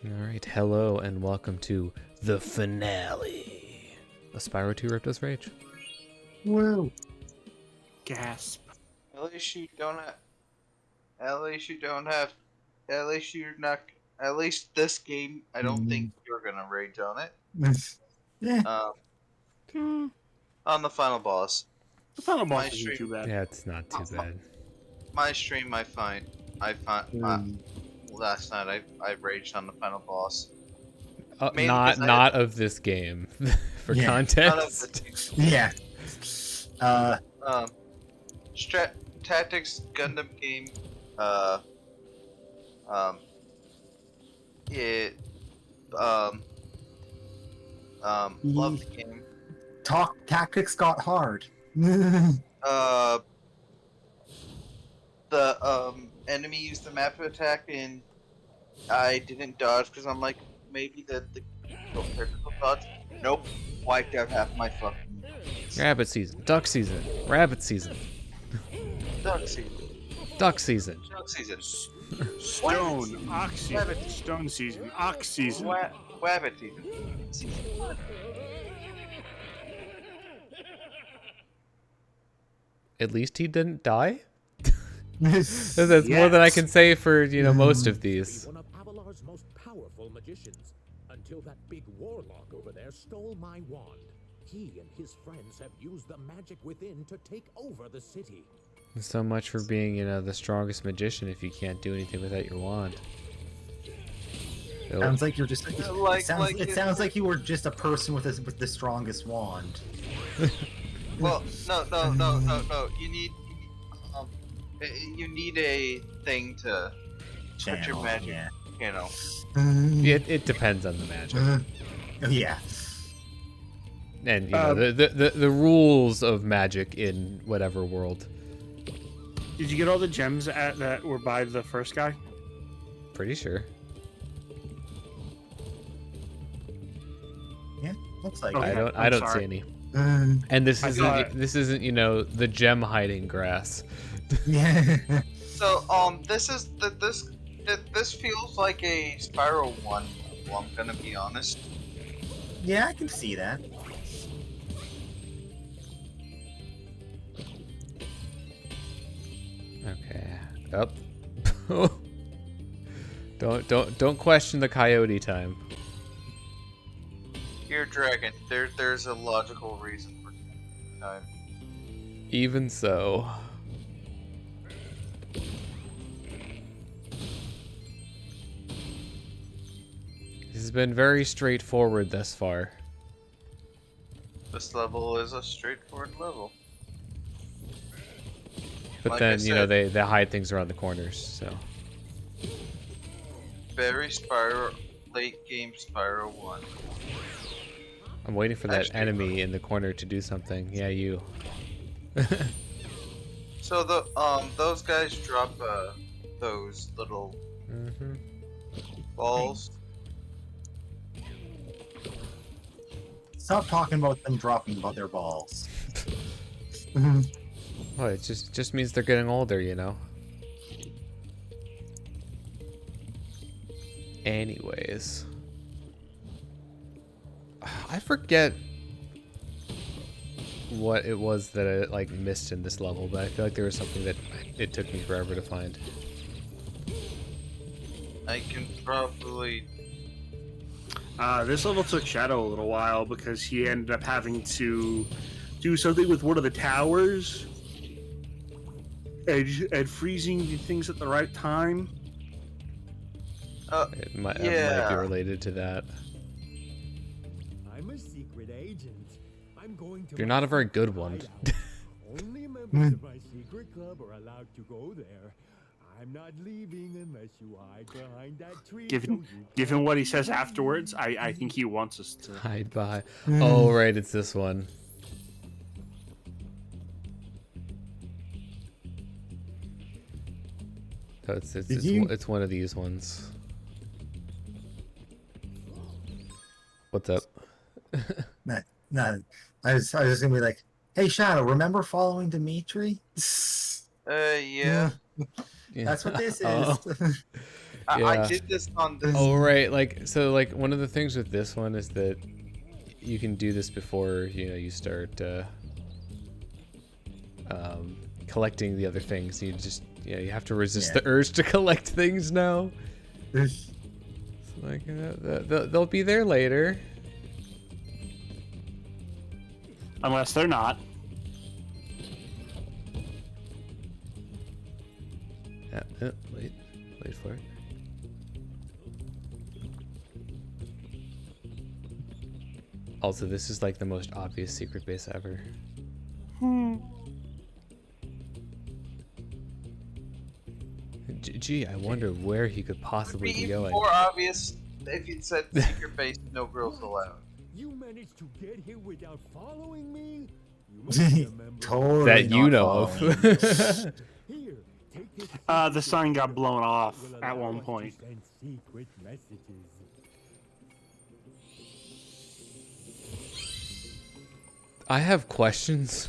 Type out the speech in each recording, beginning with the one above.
All right, hello and welcome to the finale of Spyro 2 Ripto's Rage. Woo! Gasp. At least you don't have. At least you don't have. At least you're not. At least this game, I don't think you're gonna rage on it. Yeah. On the final boss. The final My boss isn't stream- too bad. Yeah, it's not too bad. My stream, I found. Last night, I raged on the final boss. Mainly because I Not of this game, for Yeah. None of context. the Yeah. Tactics Gundam game. It. Love the game. Tactics got hard. The enemy used the map to attack and I didn't dodge because I'm like maybe the critical dodge. Nope, wiped out half my fucking Rabbit season, duck season, rabbit season, duck season. duck season. Duck season. Stone, ox season, Rabbit. stone season, ox season. Wabbit season. At least he didn't die? That's more than I can say for, most of these. One of Avalar's most powerful magicians, until that big warlock over there stole my wand. He and his friends have used the magic within to take over the city. So much for being, the strongest magician if you can't do anything without your wand. Sounds like you're just. Like Sounds like you were just a person with the strongest wand. Well, no. You need a thing to put your magic. Yeah. You know. It depends on the magic. Yeah. And, the rules of magic in whatever world. Did you get all the gems that were by the first guy? Pretty sure. Yeah. Looks like. Okay. it. I don't see sorry. any. Um, And this I isn't thought- the gem hiding grass. yeah. So this feels like a Spyro one. Well, I'm gonna be honest. Yeah, I can see that. Okay. Up. Don't question the coyote time. Here, dragon. There's a logical reason for time. Even so. This has been very straightforward thus far. This level is a straightforward level. But Like then, I said- they hide things around the corners, so. Very Spyro, late game Spyro 1. I'm waiting for that Actually- enemy in the corner to do something. Yeah, you. So those guys drop those little Mm-hmm. balls. Stop talking about them dropping about their balls. Well, it just means they're getting older, Anyways. I forget what it was that I missed in this level, but I feel like there was something that it took me forever to find. I can probably. This level took Shadow a little while because he ended up having to do something with one of the towers and freezing the things at the right time. It might be Yeah. related to that. I'm a secret agent. I'm going to. You're not a very good one. Only members of my secret club are allowed to go there. I'm not leaving unless you hide behind that tree. Given what he says afterwards, I think he wants us to. Hide behind. Oh, right, it's this one. So it's one of these ones. What's up? No, I was just gonna be like, "Hey, Shadow, remember following Dimitri?" Yeah. That's what this is. Oh. I did this on this. Oh right, like so like one of the things with this one is that you can do this before you start collecting the other things. You just you have to resist the urge to collect things now. It's like they'll be there later. Unless they're not. Yeah, wait for it. Also, this is like the most obvious secret base ever. Gee, I wonder where he could possibly be going. More obvious if you'd said secret base, no girls allowed. You managed to get here without following me? You must remember Totally That you not know of. following. Here, take this The sign got blown off will at allow one us to point. send secret messages. I have questions.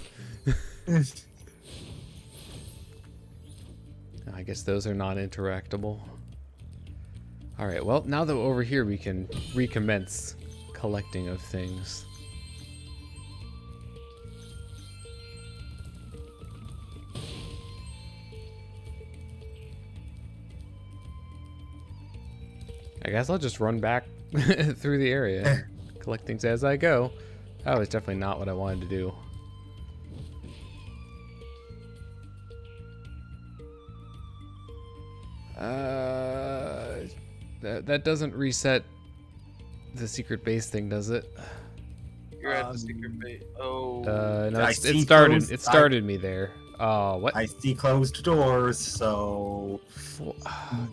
I guess those are non-interactable. All right, well, now that we're over here, we can recommence collecting of things. I guess I'll just run back through the area, collect things as I go. That was definitely not what I wanted to do. That doesn't reset the secret base thing, does it? You're at the secret base. Oh. No, I it see started. closed- It started me there. Oh, what? I see closed doors, so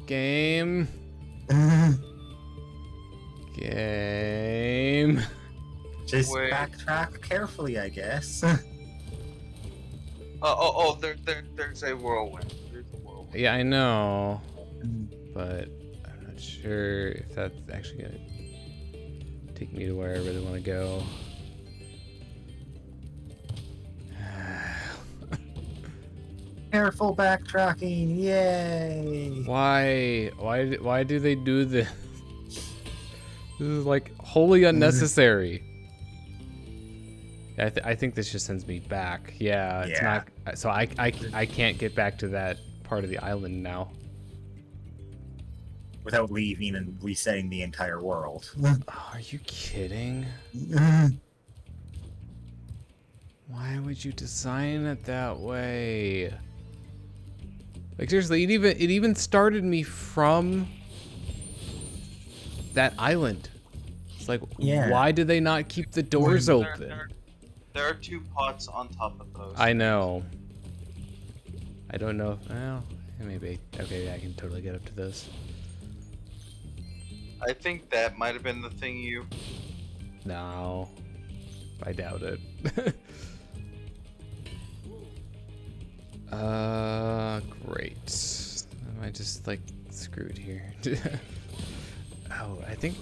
Game. Game. just Wait. backtrack carefully, I guess. There's a whirlwind. There's a whirlwind. Yeah, I know, but I'm not sure if that's actually gonna take me to where I really want to go. Careful backtracking, yay! Why do they do this? This is like wholly unnecessary. I think this just sends me back. Yeah, it's Yeah. not. So I can't get back to that part of the island now. Without leaving and resetting the entire world. Oh, are you kidding? Why would you design it that way? Like seriously, it even started me from that island. It's like, Yeah. why do they not keep the doors open? There are two pots on top of those. I know. I don't know. Well, maybe. Okay, yeah, I can totally get up to this. I think that might have been the thing you. No, I doubt it. Great. Am I just like screwed here? Oh, I think.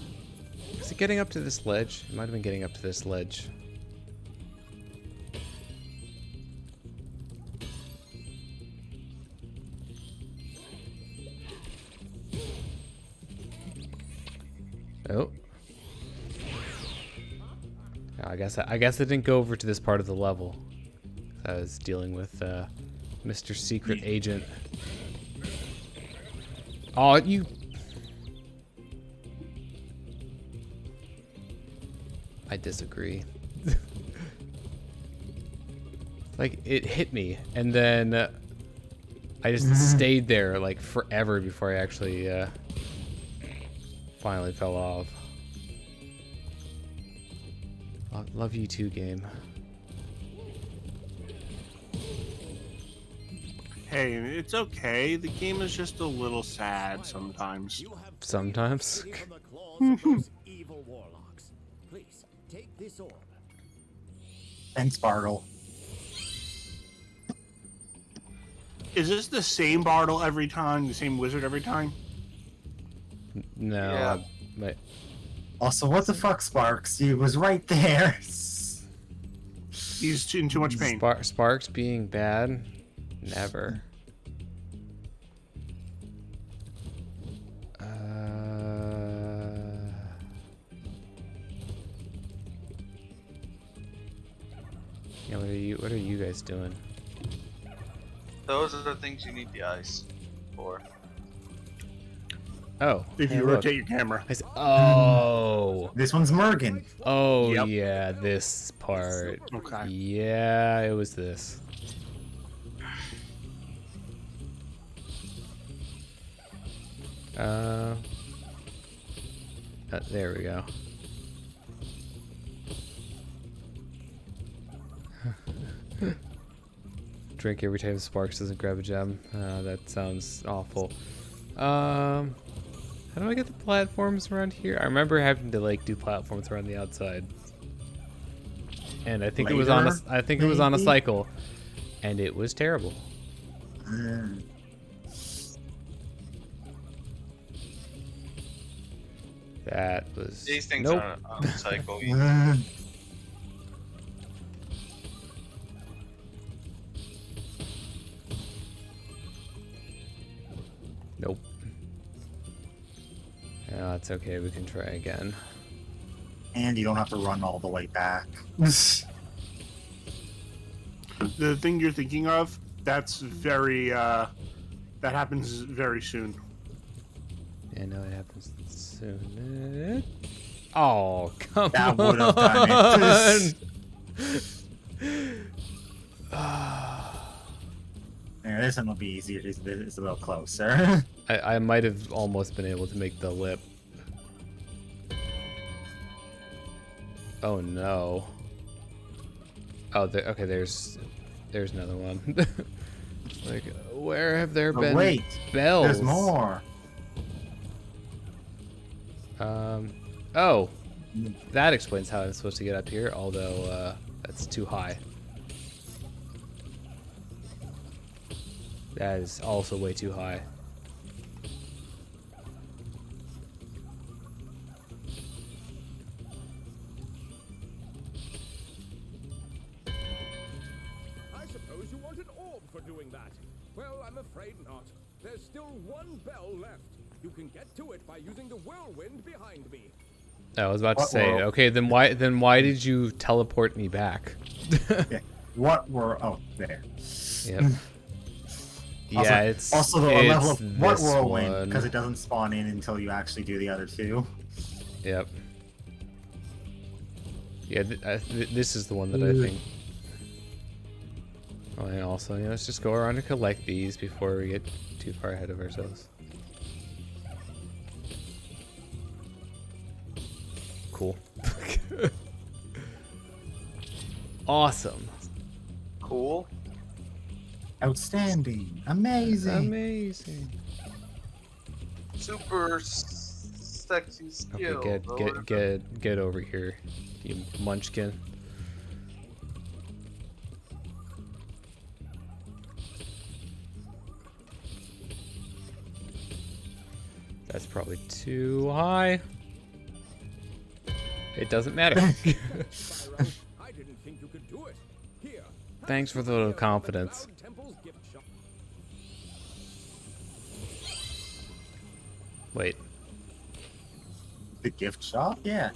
Is it getting up to this ledge? It might have been getting up to this ledge. Oh. I guess I didn't go over to this part of the level. I was dealing with Mr. Secret Agent. Oh, you. I disagree. Like it hit me, and then I just stayed there like forever before I actually finally fell off. Love you too, game. Hey, it's okay. The game is just a little sad sometimes. You have Sometimes. freedom from the claws of those evil warlocks. Please take this orb. Thanks, Bartle. Is this the same Bartle every time? The same wizard every time? No, Yeah. but Also, what the fuck, Sparks? He was right there. He's in too much pain. Sparks being bad, never. Yeah, what are you guys doing? Those are the things you need the ice for. Oh, If hey, you look. rotate your camera. Oh. This one's Mergen. Oh, Yep. yeah, this part. Okay. Yeah, it was this. There we go. Drink every time Sparks doesn't grab a gem. That sounds awful. How do I get the platforms around here? I remember having to like do platforms around the outside, and I think it was on a. I think it was on a cycle, and it was terrible. That was. These things nope. aren't on a cycle. Nope. Yeah, it's okay. We can try again. And you don't have to run all the way back. The thing you're thinking of, that's very, that happens very soon. Yeah, no, it happens soon. Oh, come That on. would have done it. Yeah, this one will be easier. It's a little closer. I might have almost been able to make the lip. Oh no. Oh, okay. There's another one. Like, where have there been Wait, bells? there's more. Oh, that explains how I'm supposed to get up here. Although that's too high. That is also way too high. I suppose you want an orb for doing that. Well, I'm afraid not. There's still one bell left. You can get to it by using the whirlwind behind me. I was about to What say, world? okay, then why did you teleport me back? Yeah. What were? Oh, there. Yep. Yeah, it's also the it's level of what this whirlwind one. because it doesn't spawn in until you actually do the other two. Yep. Yeah, this is the one that I think. Oh, and also, yeah, let's just go around and collect these before we get too far ahead of ourselves. Cool. Awesome. Cool. Outstanding. Amazing. Amazing. Super sexy skill. Okay, get over here, you munchkin. That's probably too high. It doesn't matter. Spyro, I didn't think you could do it. Here. Thanks for the vote of confidence. Cloud Temple's gift shop. Wait. The gift shop? Yeah.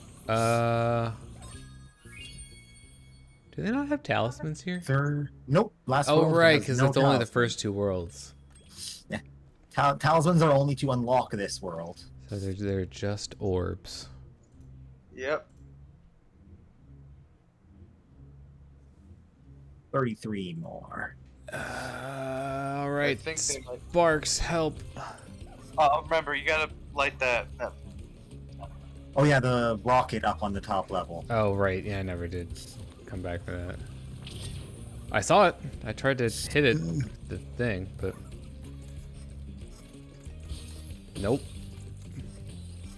Do they not have talismans here? Third. Nope. Last Oh, world right, has because no it's only the talisman. first two worlds. Yeah. Talismans are only to unlock this world. So they're just orbs. Yep. 33 more. All right, think they might- Sparks, help. Remember, you gotta light that. Oh yeah, the rocket up on the top level. Oh, right, yeah, I never did come back for that. I saw it. I tried to hit it, the thing, but nope.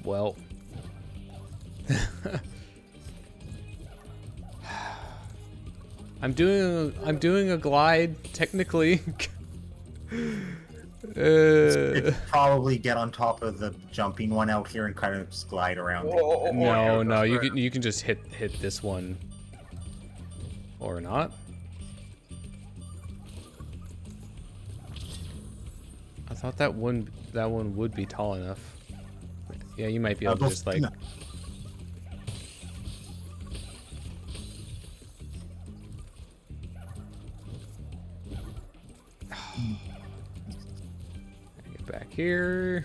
Well. I'm doing a glide technically. It'd probably get on top of the jumping one out here and kind of just glide around it. No, you can just hit this one or not. I thought that one would be tall enough. Yeah, you might be able to just like. No. here.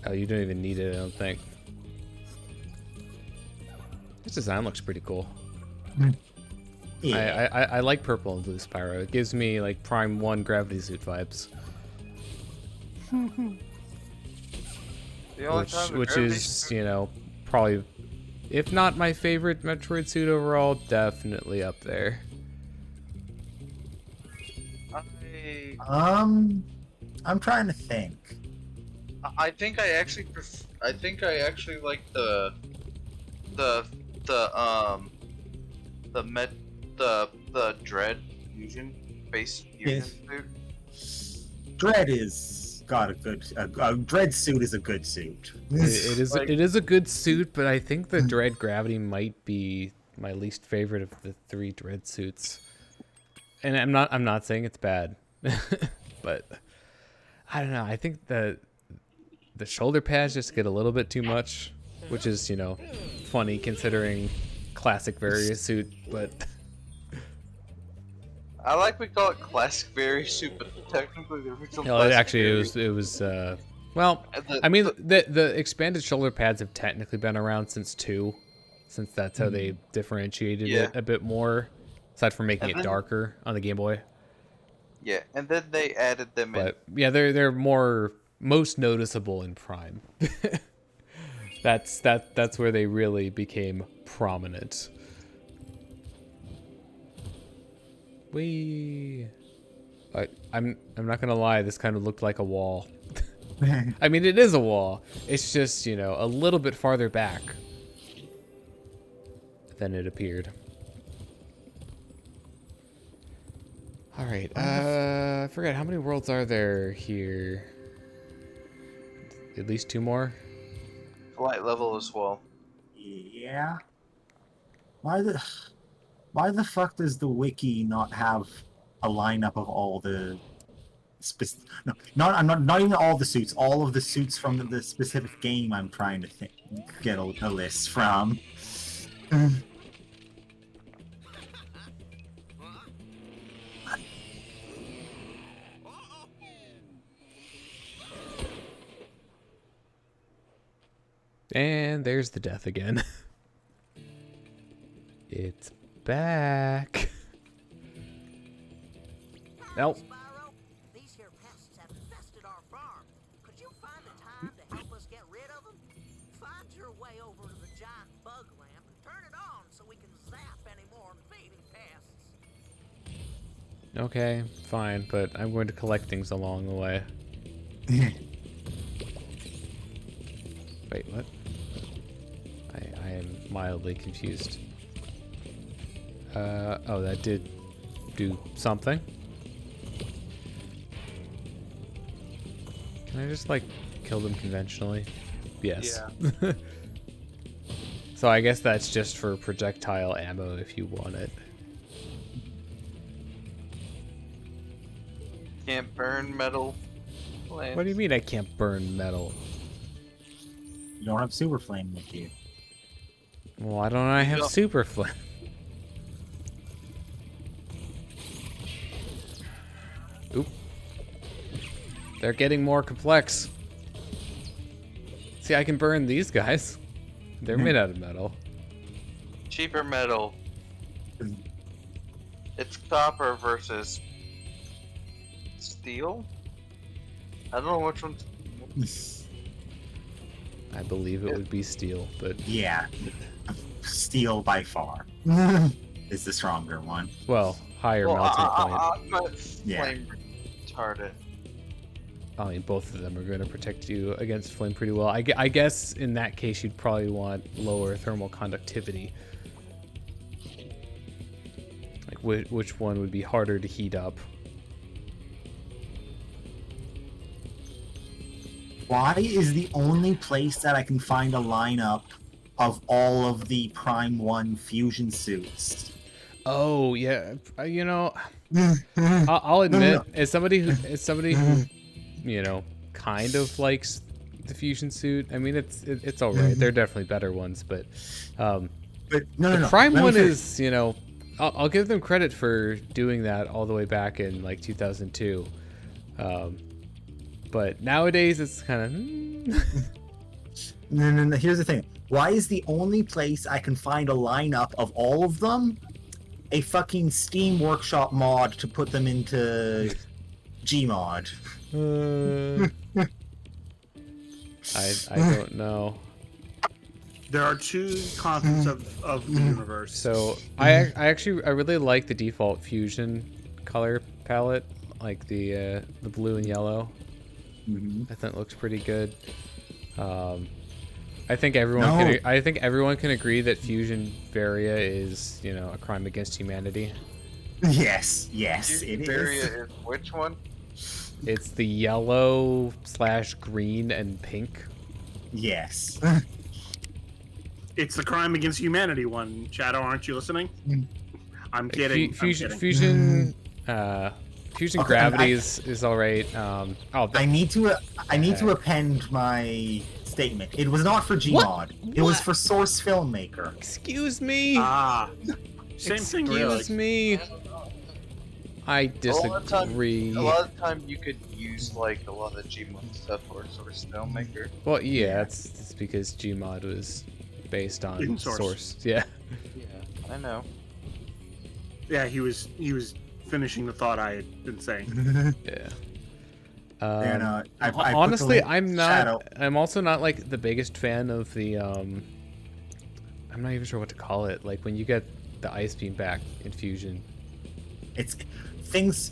Oh, you don't even need it, I don't think. This design looks pretty cool. Yeah. I like purple and blue Spyro. It gives me like Prime 1 gravity suit vibes. The only time the Which gravity is, suit- you know, probably, if not my favorite Metroid suit overall, definitely up there. I'm trying to think. I think I actually like the Dread fusion base fusion suit. Dread is got a good. A Dread suit is a good suit. It is Like- it is a good suit, but I think the Dread Gravity might be my least favorite of the 3 Dread suits. And I'm not saying it's bad, but I don't know. I think the shoulder pads just get a little bit too much, which is, you know, funny considering classic Various suit, but I like we call it classic Various suit, but technically the original. no, classic actually Various- it was well, I mean the expanded shoulder pads have technically been around since 2, since that's how they differentiated Yeah. it a bit more, aside from making And it then- darker on the Game Boy. Yeah, and then they added them in. But yeah, they're more most noticeable in Prime. That's where they really became prominent. I'm not gonna lie, this kind of looked like a wall. I mean, it is a wall. It's just, you know, a little bit farther back than it appeared. All right. I forget how many worlds are there here. At least 2 more. Flight level as well. Yeah. Why the fuck does the wiki not have a lineup of all the not even all the suits, all of the suits from the specific game I'm trying to get a list from. And there's the death again. It's back. Nope. Spyro, these here pests have infested our farm. Could you find the time to help us get rid of them? Find your way over to the giant bug lamp and turn it on so we can zap any more invading pests. Okay, fine, but I'm going to collect things along the way. Wait, what? I am mildly confused. Oh, that did do something. Can I just, like, kill them conventionally? Yes. Yeah. So I guess that's just for projectile ammo if you want it. Can't burn metal plants. What do you mean I can't burn metal? You don't have Super Flame with you. Why don't I have No. super flame? Oop. They're getting more complex. See, I can burn these guys. They're made out of metal. Cheaper metal. It's copper versus steel. I don't know which one's. I believe it would be steel, but Yeah. Steel by far is the stronger one. well, higher melting point. But Yeah. flame retardant. I mean, both of them are going to protect you against flame pretty well. I guess in that case, you'd probably want lower thermal conductivity. Like, which one would be harder to heat up? Why is the only place that I can find a lineup of all of the Prime 1 fusion suits? Oh yeah, you know, I'll admit, as somebody who, you know, kind of likes the fusion suit. I mean, it's all right. They're definitely better ones, but But the Prime Let me one finish. is, you know, I'll give them credit for doing that all the way back in like 2002. But nowadays it's kind of. No. Here's the thing. Why is the only place I can find a lineup of all of them a fucking Steam Workshop mod to put them into Gmod? I don't know. There are two continents of the universe. So I really like the default fusion color palette, like the blue and yellow. I think it looks pretty good. I think everyone can agree that fusion Varia is, you know, a crime against humanity. Yes, it Varia is. is which one? It's the yellow / green and pink. Yes. It's the crime against humanity one. Shadow, aren't you listening? I'm kidding. Fusion I'm kidding. fusion Okay, gravity is all right. I need to append my statement. It was not for Gmod. It was for Source Filmmaker. Excuse me. Same thing, really. Excuse me. I disagree. A lot of the time you could use like a lot of the Gmod stuff for Source Filmmaker. Well, yeah, it's because Gmod was based on Source. Yeah. Yeah, I know. Yeah, he was finishing the thought I had been saying. Yeah. I Honestly, put the link- Shadow. I'm also not like the biggest fan of the. I'm not even sure what to call it. Like when you get the ice beam back in Fusion. It's things.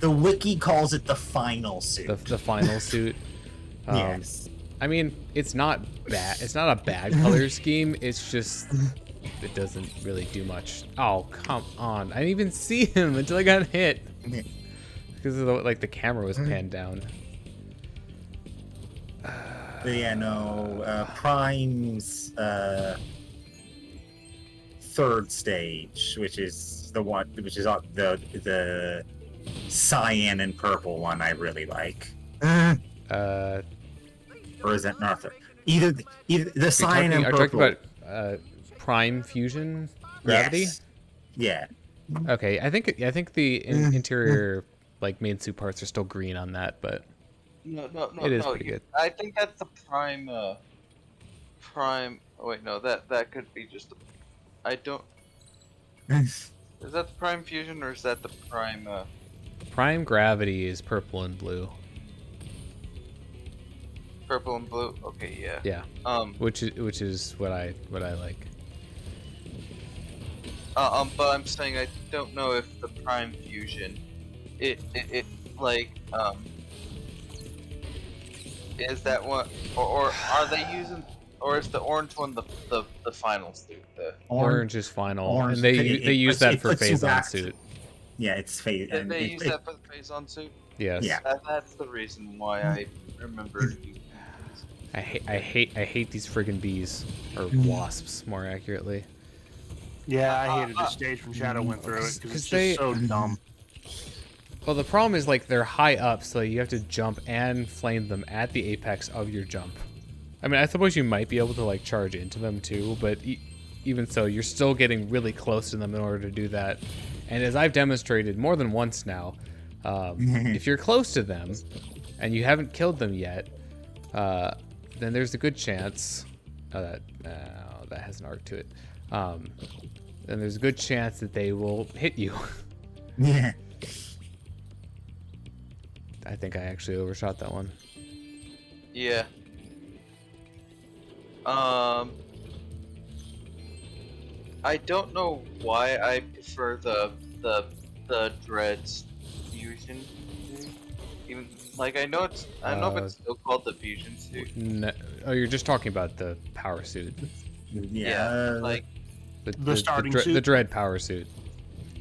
The wiki calls it the final suit. The final suit. Yes. I mean, it's not bad. It's not a bad color scheme. It's just it doesn't really do much. Oh, come on! I didn't even see him until I got hit because of the camera was panned down. But yeah, no. Prime's third stage, which is the the cyan and purple one, I really like. Or is that not either the cyan and purple? Are you talking about Prime Fusion Gravity? Yes. Yeah. Okay, I think the interior like main suit parts are still green on that, but No, it is pretty good. I think that's the prime. Prime. Oh, wait, no, that could be just. I don't. Is that the prime fusion or is that the prime? Prime Gravity is purple and blue. Purple and blue. Okay, yeah. Yeah. Which is what I like. But I'm saying I don't know if the prime fusion, it like is that one or are they using or is the orange one the final suit? The orange is final, orange, and they use that for phase on back. suit. Yeah, it's phase. Did they use that for the phase on suit? Yes. Yeah. That's the reason why I remember. I hate these friggin' bees or wasps, more accurately. Yeah, I hated the stage when Shadow went through it because it's just so dumb. Well, the problem is like they're high up, so you have to jump and flame them at the apex of your jump. I mean, I suppose you might be able to like charge into them too, but even so, you're still getting really close to them in order to do that. And as I've demonstrated more than once now, if you're close to them and you haven't killed them yet, then there's a good chance that has an arc to it. Then there's a good chance that they will hit you. Yeah. I think I actually overshot that one. Yeah. I don't know why I prefer the Dreads fusion. Even like I know if it's still called the fusion suit. No, oh, you're just talking about the power suit. Yeah. Like The starting suit? The Dread power suit.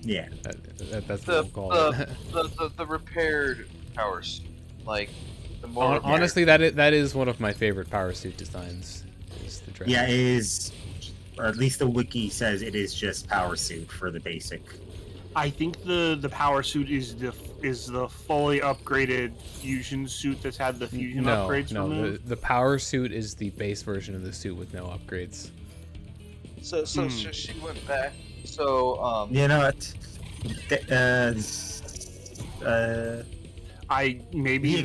Yeah. That's what we'll call it. Mm-hmm. the repaired power suit. Like the more Honestly, that is one of my favorite power suit designs. Is the Dread. Yeah, it is, or at least the wiki says it is just power suit for the basic. I think the power suit is the fully upgraded fusion suit that's had the fusion upgrades removed. The power suit is the base version of the suit with no upgrades. So she went back. So You know what? maybe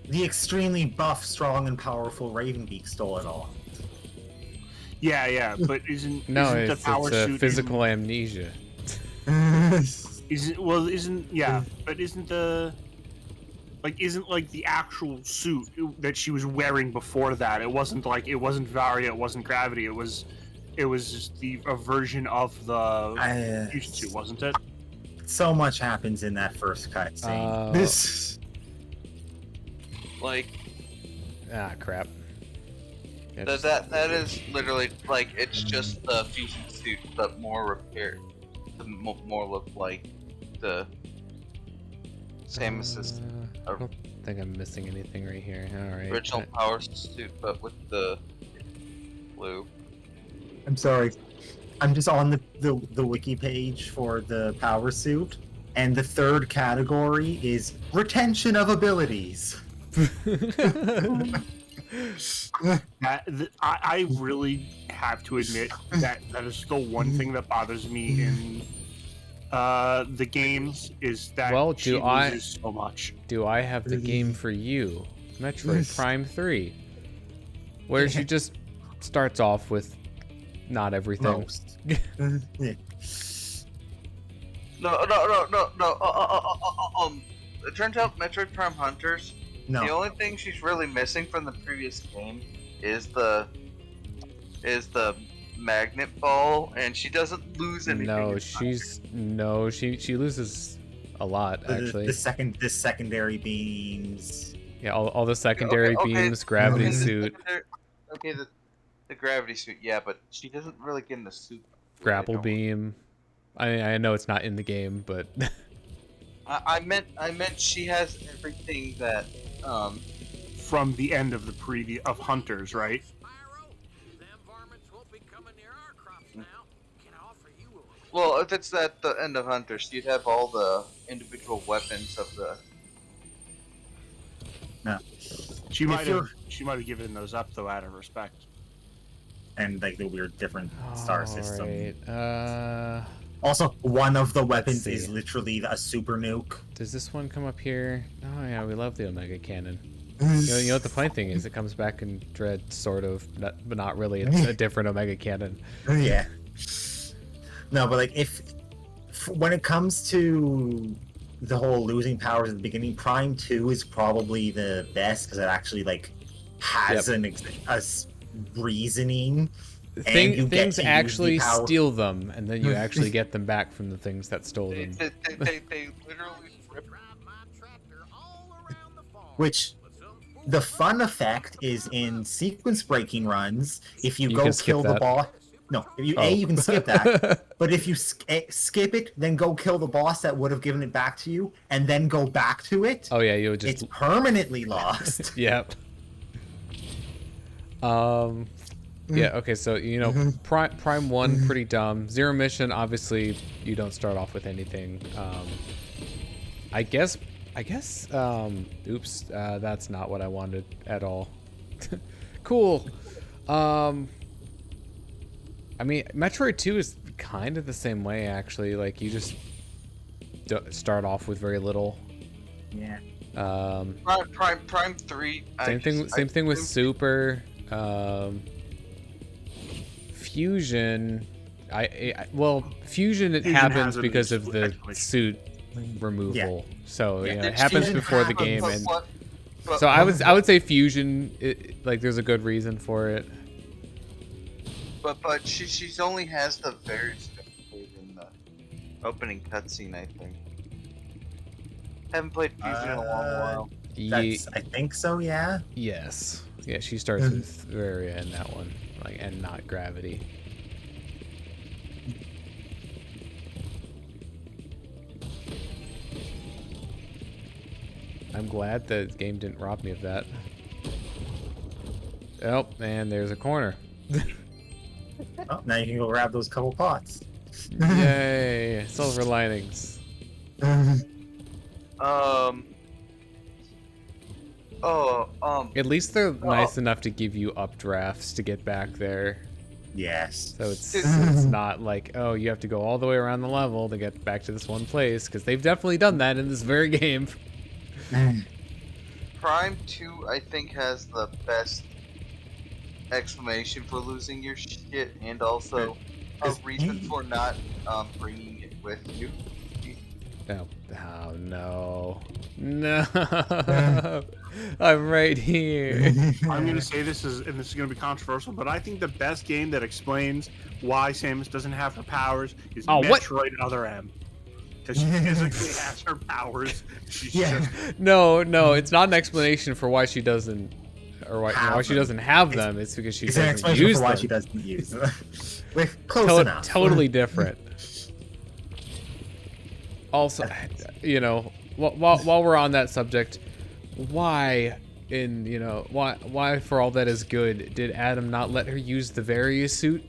The extremely buff, strong, and powerful Ravenbeak stole it all. yeah, but isn't No, isn't it's the power a suit physical amnesia. but isn't the isn't like the actual suit that she was wearing before that? It wasn't Varia, it wasn't Gravity. It was just a version of the fusion suit, wasn't it? So much happens in that first cutscene. This. Like Crap. Yeah, that is literally like it's just the fusion suit, but more repaired. More look like the same as I don't think I'm missing anything right here. All right. original power suit, but with the blue. I'm sorry. I'm just on the wiki page for the power suit, and the third category is retention of abilities. I really have to admit that is still one thing that bothers me in the games is that she loses so much. Do I have the game for you? Metroid Prime 3, where she just starts off with not everything. Most. No. It turns out Metroid Prime Hunters. No. The only thing she's really missing from the previous game is the magnet ball, and she doesn't lose anything. She loses a lot actually. The secondary beams. Yeah, all the secondary beams, gravity suit, the gravity suit. Yeah, but she doesn't really get in the suit. grapple beam. I know it's not in the game, but I meant she has everything that from the end of of Hunters, right? Spyro, them varmints won't be coming near our crops now. Can I offer you a Well, if it's at the end of Hunters, you'd have all the individual weapons of the. No. She might have given those up though, out of respect. And like the weird different star system. Right. Also, one of the weapons see. is literally a super nuke. Does this one come up here? Oh yeah, we love the Omega Cannon. You know what the funny thing is? It comes back in Dread, sort of, but not really. It's a different Omega Cannon. Yeah. No, but like when it comes to the whole losing powers at the beginning, Prime 2 is probably the best because it actually like has a reasoning. Things actually steal them, and then you actually get them back from the things that stole them. They literally rip. Which the fun effect is in sequence breaking runs. If you You go can skip kill the that. boss, no, if you you can skip that. But if you skip it, then go kill the boss that would have given it back to you, and then go back to it. Oh yeah, you would It's just permanently lost. Yep. Yeah, okay, so, you know, Prime 1, pretty dumb. Zero Mission, obviously, you don't start off with anything. I guess, oops, that's not what I wanted at all. Cool. I mean, Metroid 2 is kind of the same way, actually. Like, you just start off with very little. Yeah. Prime 3. Same thing with Super. Fusion, Fusion happens because of the suit removal. So you know, it happens before the game, and so I would say Fusion. Like, there's a good reason for it. But she's only has the very in the opening cutscene, I think. Haven't played Fusion in a long while. I think so. Yeah. Yes. Yeah, she starts with Varia in that one, like, and not Gravity. I'm glad the game didn't rob me of that. Oh, and there's a corner. Oh, now you can go grab those couple pots. Yay! Silver linings. At least they're nice enough to give you updrafts to get back there. Yes. So it's not like, oh, you have to go all the way around the level to get back to this one place, because they've definitely done that in this very game. Prime 2, I think, has the best explanation for losing your shit, and also a reason for not bringing it with you. Oh, oh no. No. I'm right here. I'm gonna say this is, and this is gonna be controversial, but I think the best game that explains why Samus doesn't have her powers is Metroid Other M. Because she physically has her powers. She's just... No, it's not an explanation for why she doesn't, or why she doesn't have them. It's because she doesn't use them. Why she doesn't use them. We're close enough. Totally different. Also, you know, while we're on that subject, why for all that is good did Adam not let her use the various suit?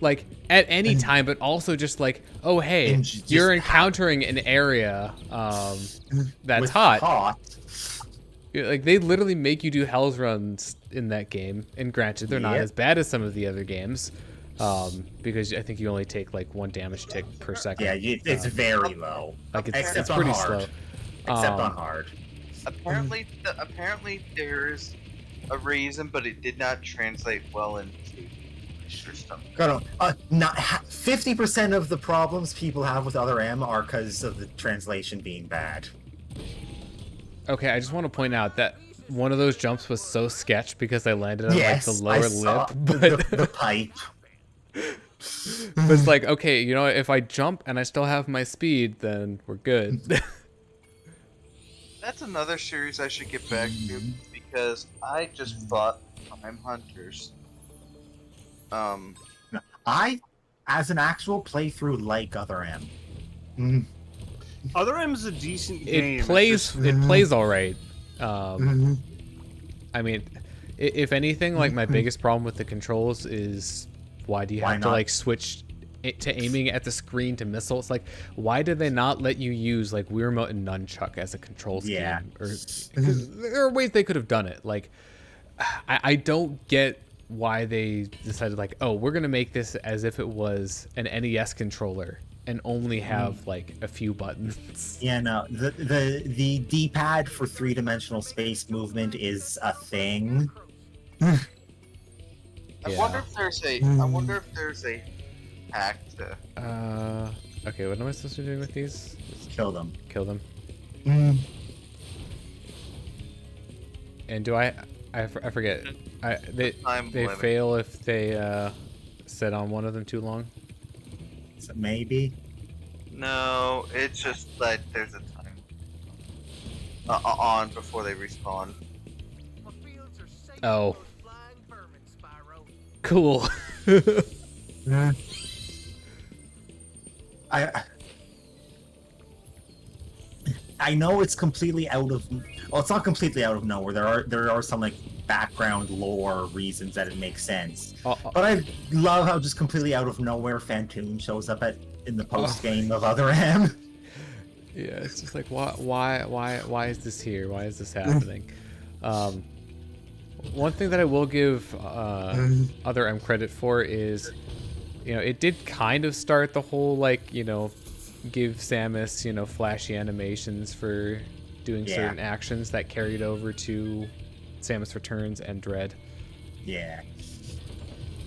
Like at any time, but also just like, oh hey, you're encountering an area that's hot. Like they literally make you do Hell's runs in that game, and granted they're not as bad as some of the other games, because I think you only take like 1 damage tick per second. Yeah, it's very low. Like it's pretty slow. Except on hard. Apparently there's a reason, but it did not translate well into system. 50% of the problems people have with Other M are because of the translation being bad. Okay, I just want to point out that one of those jumps was so sketch because I landed on like the lower lip, but the pipe. But it's like, okay, you know, if I jump and I still have my speed, then we're good. That's another series I should get back to because I just bought Prime Hunters. I, as an actual playthrough, like Other M. Other M is a decent game. It plays all right. I mean, if anything, like my biggest problem with the controls is why do you have to like switch it to aiming at the screen to missile? It's like, why did they not let you use like Wiimote and Nunchuck as a control scheme? Or there are ways they could have done it. Like, I don't get why they decided like, oh, we're gonna make this as if it was an NES controller and only have like a few buttons. Yeah, no, the D-pad for 3-dimensional space movement is a thing. I wonder if there's a hack to. Okay, what am I supposed to do with these? Just kill them. Kill them. And do I forget. They fail if they sit on one of them too long. So maybe. No, it's just that there's a time on before they respawn. Oh. Cool. I know it's completely out of. Well, it's not completely out of nowhere. There are some like background lore reasons that it makes sense. But I love how just completely out of nowhere Phantoon shows up in the post game of Other M. Yeah, it's just like why is this here? Why is this happening? One thing that I will give Other M credit for is, you know, it did kind of start the whole like, you know, give Samus, you know, flashy animations for doing certain actions that carried over to Samus Returns and Dread. Yeah.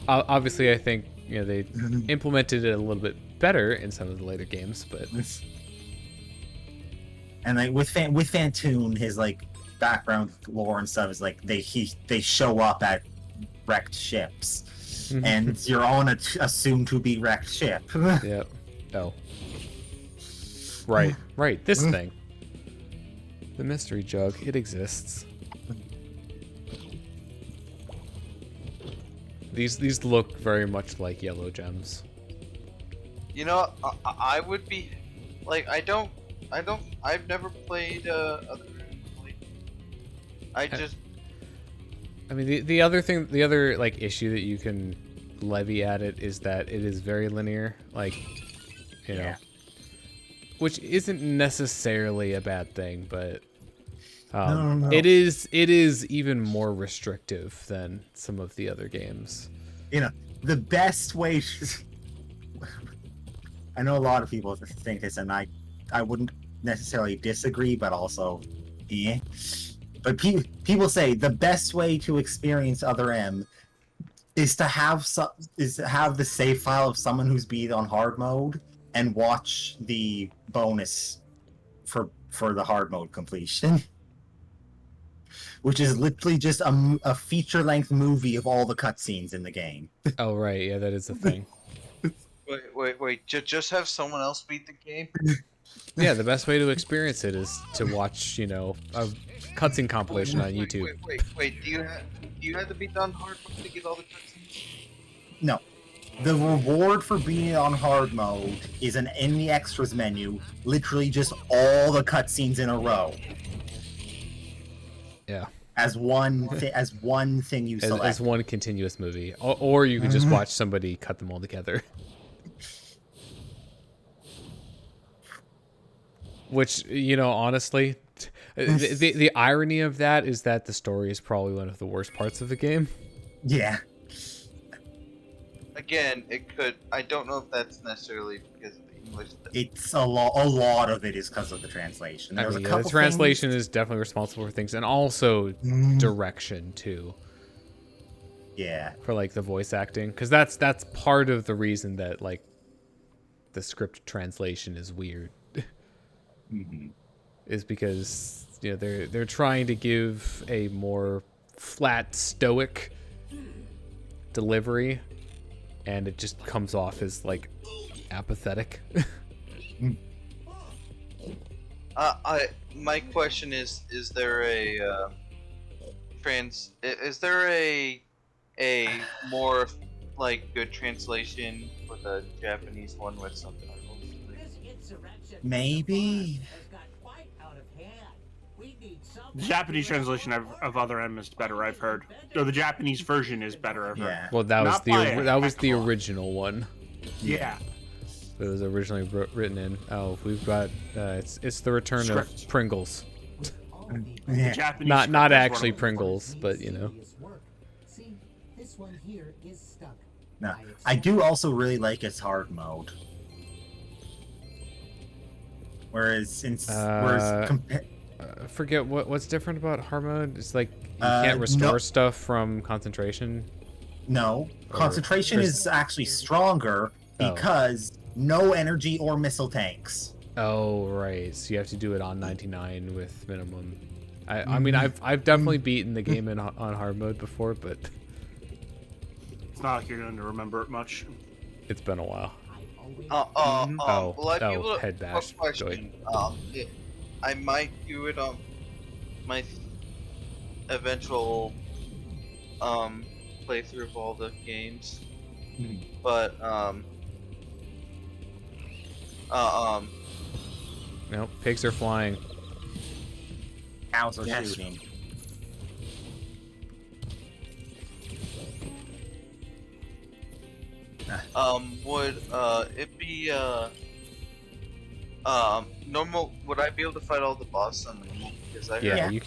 Obviously, I think, you know, they implemented it a little bit better in some of the later games, but and like with Phantoon, his like background lore and stuff is like they show up at wrecked ships, and you're on a soon to be wrecked ship. Yep. Oh. Right. This thing. The mystery jug. It exists. These look very much like yellow gems. You know, I would be like, I've never played Other M. I mean, the other like issue that you can levy at it is that it is very linear, like, you know, which isn't necessarily a bad thing, but No. it is even more restrictive than some of the other games. You know, the best way. I know a lot of people think this, and I wouldn't necessarily disagree, but also, yeah. But people say the best way to experience Other M is to have the save file of someone who's beat on hard mode and watch the bonus for the hard mode completion, which is literally just a feature-length movie of all the cutscenes in the game. Oh right, yeah, that is a thing. Wait. Just have someone else beat the game? Yeah, the best way to experience it is to watch, you know, a cutscene compilation on YouTube. Wait. Do you have to beat on hard mode to get all the cutscenes? No. The reward for being on hard mode is in the extras menu, literally just all the cutscenes in a row. Yeah. As one thing you select. As one continuous movie. Or you could just watch somebody cut them all together. Which, you know, honestly, the irony of that is that the story is probably one of the worst parts of the game. Yeah. Again, it could. I don't know if that's necessarily because of the English. It's a lot of it is because of the translation. I mean, yeah, the translation is definitely responsible for things, and also direction too. Yeah. For like the voice acting, because that's part of the reason that like the script translation is weird. Is because, you know, they're trying to give a more flat, stoic delivery, and it just comes off as like apathetic. My question is there a is there a more like good translation for the Japanese one with something? Maybe. The Japanese translation of Other M is better, I've heard. Or the Japanese version is better, I've heard. Yeah. Well, that was Not by the original one. Yeah. It was originally written in. Oh, we've got it's the return of Pringles. Yeah. Japanese Not script is actually one of Pringles, but you know. No. I do also really like its hard mode. Whereas I forget what's different about hard mode. It's like you can't restore stuff from concentration. No, concentration is actually stronger because no energy or missile tanks. Oh right, so you have to do it on 99 with minimum. I mean I've definitely beaten the game on hard mode before, but It's not like you're going to remember it much. it's been a while. Head head bash. Go ahead. I might do it on my eventual playthrough of all the games, but No, pigs are flying. Cows are shooting. Would it be normal? Would I be able to fight all the bosses on normal? Because I Yeah, you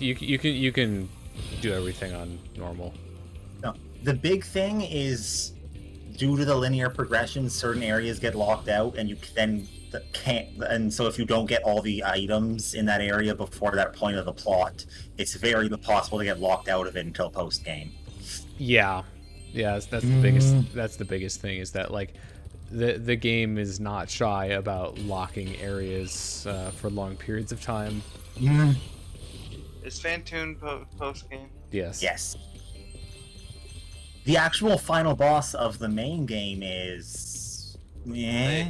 can do everything on normal. No, the big thing is due to the linear progression, certain areas get locked out, and you then can't. And so, if you don't get all the items in that area before that point of the plot, it's very possible to get locked out of it until post game. Yeah, that's the biggest. That's the biggest thing is that like the game is not shy about locking areas for long periods of time. Is Fantoon post game? Yes. Yes. The actual final boss of the main game is. Yeah.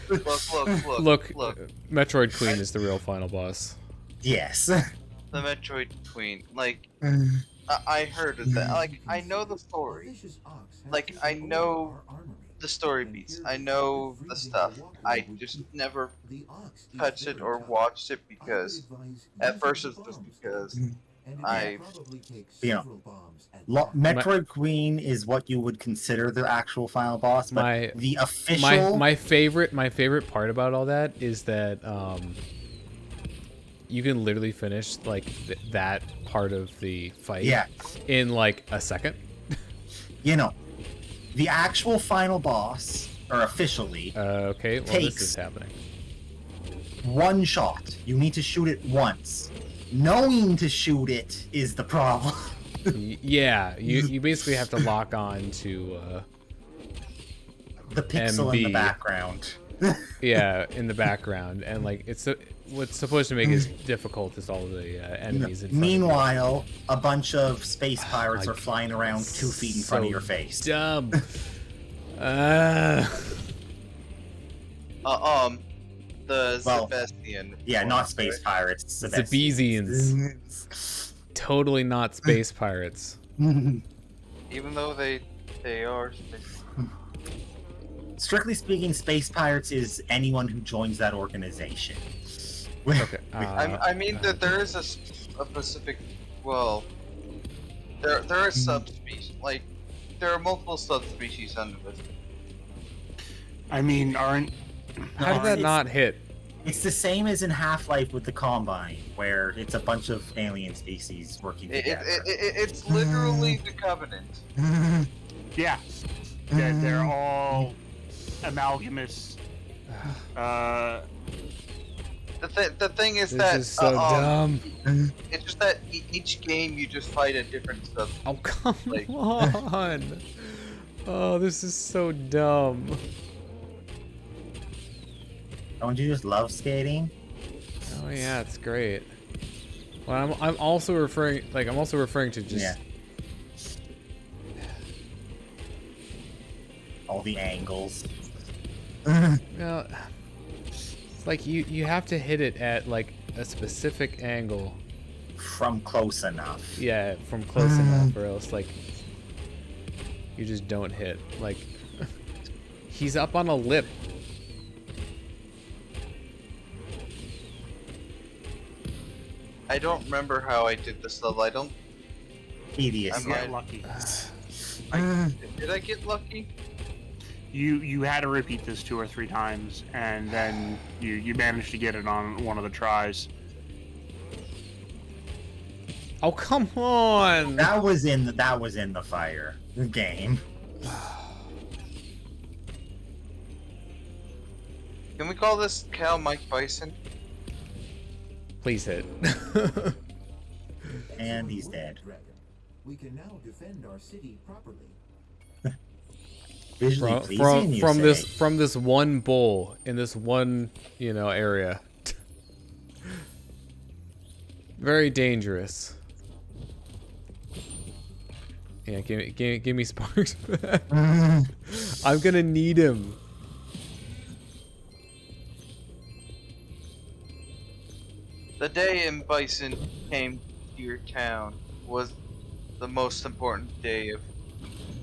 Look. Metroid Queen is the real final boss. Yes. The Metroid Queen, like. I heard of that. Like, I know the story. Like, I know the story beats. I know the stuff. I just never touched it or watched it because, at first, it was because I. Metroid Queen is what you would consider the actual final boss, but the official. My favorite part about all that is that you can literally finish like that part of the fight in like a second. You know, the actual final boss, or officially, okay, well this is happening. one shot. You need to shoot it once. Knowing to shoot it is the problem. Yeah, you basically have to lock on to The pixel in the MB. background. yeah, in the background, and like what's supposed to make it difficult is all the enemies in front Meanwhile, a bunch of space pirates my are flying around 2 feet in front of your face. Dumb. The Well, Sebastian. Yeah, one, not space right? pirates. Zabesians. Totally not space pirates. Even though they are space. Strictly speaking, space pirates is anyone who joins that organization. Okay. I mean that there is a specific. Well, there are subspecies. Like there are multiple subspecies under this. I mean, aren't How did that not hit? It's the same as in Half-Life with the Combine, where it's a bunch of alien species working together. It's literally the Covenant. yeah, they're all amalgamous. The thing is This that is so dumb. it's just that each game you just fight a different sub. Oh, come Like- on. Oh, this is so dumb. Don't you just love skating? Oh yeah, it's great. Well, I'm also referring to just Yeah. All the angles. well, it's like you have to hit it at like a specific angle. From close enough. Yeah, from close enough, or else like you just don't hit. Like he's up on a lip. I don't remember how I did this level. I don't. Tedious. I get might- lucky. Did I get lucky? You had to repeat this 2 or 3 times, and then you managed to get it on one of the tries. Oh come on! That was in the fire game. Can we call this Cal Mike Bison? Please hit. And he's dead. We can now defend our city properly. Visually pleasing, you say? from this one bowl in this one area. Very dangerous. Yeah, give me Sparks. I'm gonna need him. The day M. Bison came to your town was the most important day of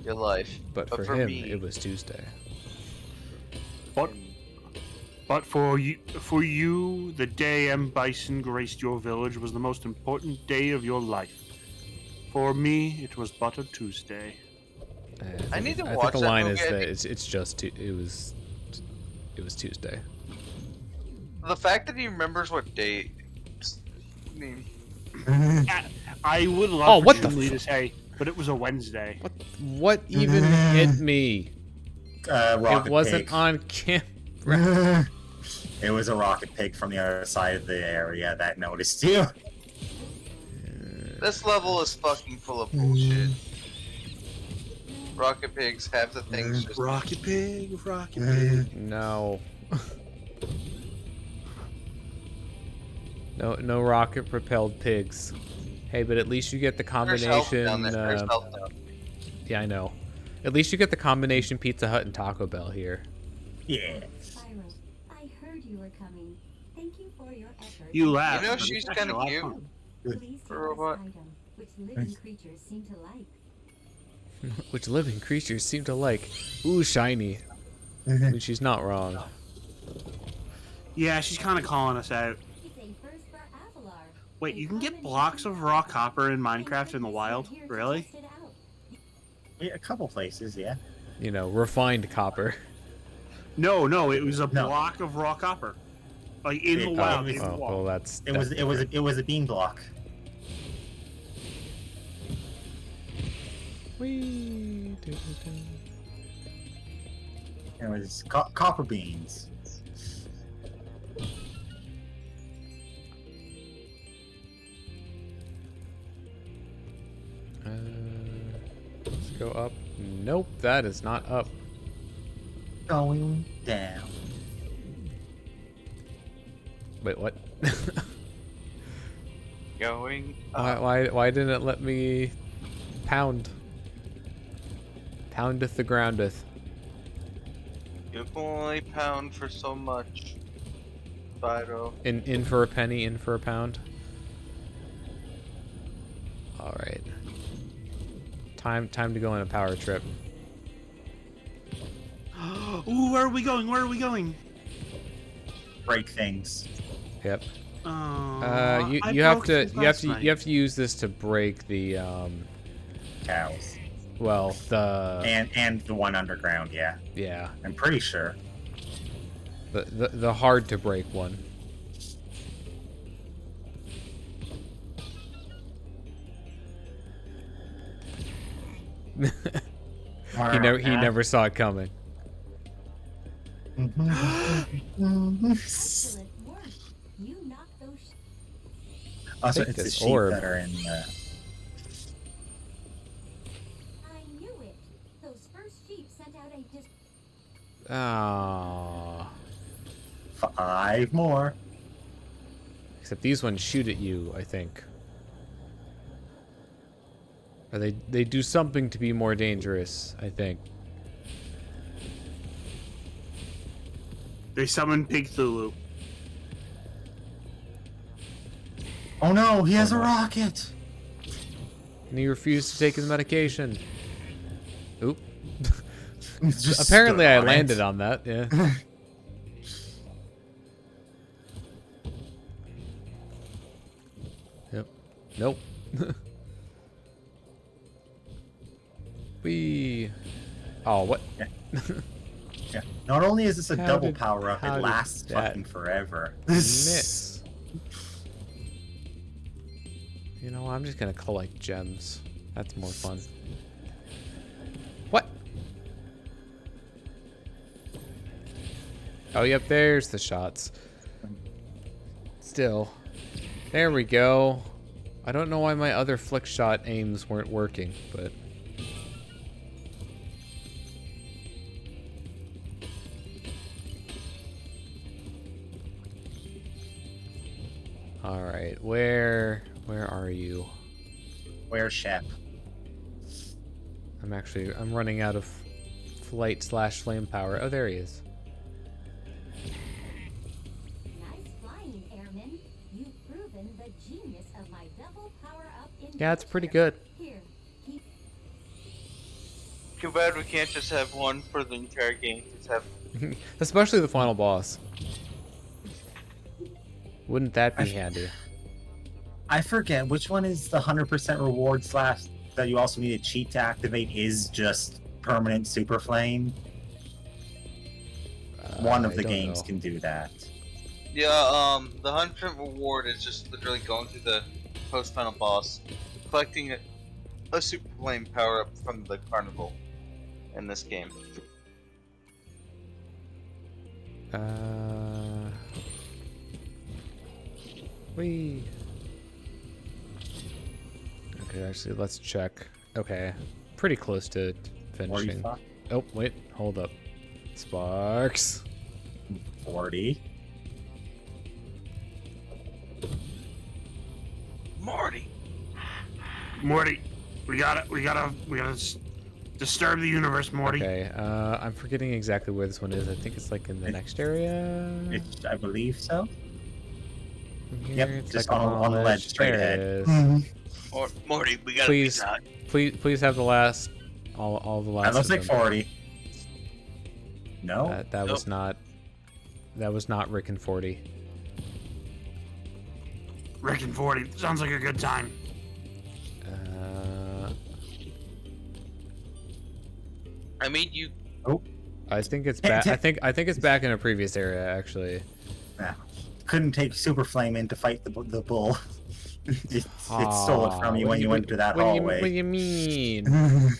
your life. But for him, me, it was Tuesday. But for you, the day M. Bison graced your village was the most important day of your life. For me, it was but a Tuesday. I need to I watch think the that line movie. is I that think- it was Tuesday. The fact that he remembers what day. I mean, I would Oh, love what for the Jim Lee to say, but it was a Wednesday. What even hit me? Rocket It wasn't pig. on camera. It was a rocket pig from the other side of the area that noticed you. this level is fucking full of bullshit. Rocket pigs have the things just. Rocket pig, rocket pig. No. No rocket propelled pigs. Hey, but at least you get the There's health combination. down there. There's health down. Yeah, I know. At least you get the combination Pizza Hut and Taco Bell here. Yeah. Spyro, I heard you were coming. Thank you for your effort. You laugh. You know but she's it's actually kinda a lot of cute. fun. Please take For a this robot. item, which living creatures seem to like. Which living creatures seem to like. Ooh, shiny. I mean, she's not wrong. Yeah, she's kind of calling us out. It's a first for Avalar. Wait, you can get blocks of raw copper in Minecraft in the wild? Really? Yeah, a couple places, yeah. Refined copper. No, it was a No. block of raw copper, like in the Oh, wild. it In was- the Oh, wall. well, that's. It was a beam block. Whee! It was copper beans. Let's go up. Nope, that is not up. Going down. Wait, what? Going Why didn't it let me pound? Poundeth the groundeth. You can only pound for so much. Spyro. In for a penny, in for a pound. All right. Time to go on a power trip. Ooh, where are we going? Where are we going? Break things. Yep. I You have broke to this last night. you have to use this to break the Cows. well, the And the one underground, yeah. yeah, I'm pretty sure. the hard to break one. he never saw it coming. Excellent work. You knocked those. Also, Take it's the this sheep orb. that are in the... I knew it. Those first sheep sent out a Ah. 5 more. Except these ones shoot at you, I think. Or they do something to be more dangerous, I think. They summoned Pig Thulu. Oh no, he has Oh, a no. rocket! And he refused to take his medication. Oop. Just Apparently stood I on landed it. on that, yeah. Yep. Nope. Wee. Oh, what? Yeah. Not only is this a How double did- power up, how it did lasts that fucking forever. Miss. You know, I'm just gonna collect gems. That's more fun. What? Oh, yep, there's the shots. Still. There we go. I don't know why my other flick shot aims weren't working, but... Alright, where are you? Where's Shep? I'm running out of flight / flame power. Oh, there he is. nice flying, airman. You've proven the genius of my double power up in. Yeah, it's pretty good. Here, keep. Too bad we can't just have one for the entire game. Just have. Especially the final boss. Wouldn't that be handy? I forget, which one is the 100% reward / that you also need a cheat to activate is just permanent super flame? One of I the don't games know. can do that. Yeah, the 100% reward is just literally going through the post-final boss, collecting a super flame power-up from the carnival in this game. Whee. Okay, actually, let's check. Okay, pretty close to finishing. 45, Oh, wait, hold up. Sparks. 40. Morty! Morty, we gotta disturb the universe, Morty. Okay, I'm forgetting exactly where this one is. I think it's like in the next area. I believe so. From here, Yep, it's just like on the ledge straight There ahead. it is. Morty, we gotta Please, be done. please have the last, all the last. That looks of like them. 40. No? That was not. That was not Rick and 40. Rick and 40 sounds like a good time. I mean, you. I think it's back. I think it's back in a previous area actually. Nah. Couldn't take super flame in to fight the bull. it stole it from you when you went to that hallway. What do you mean?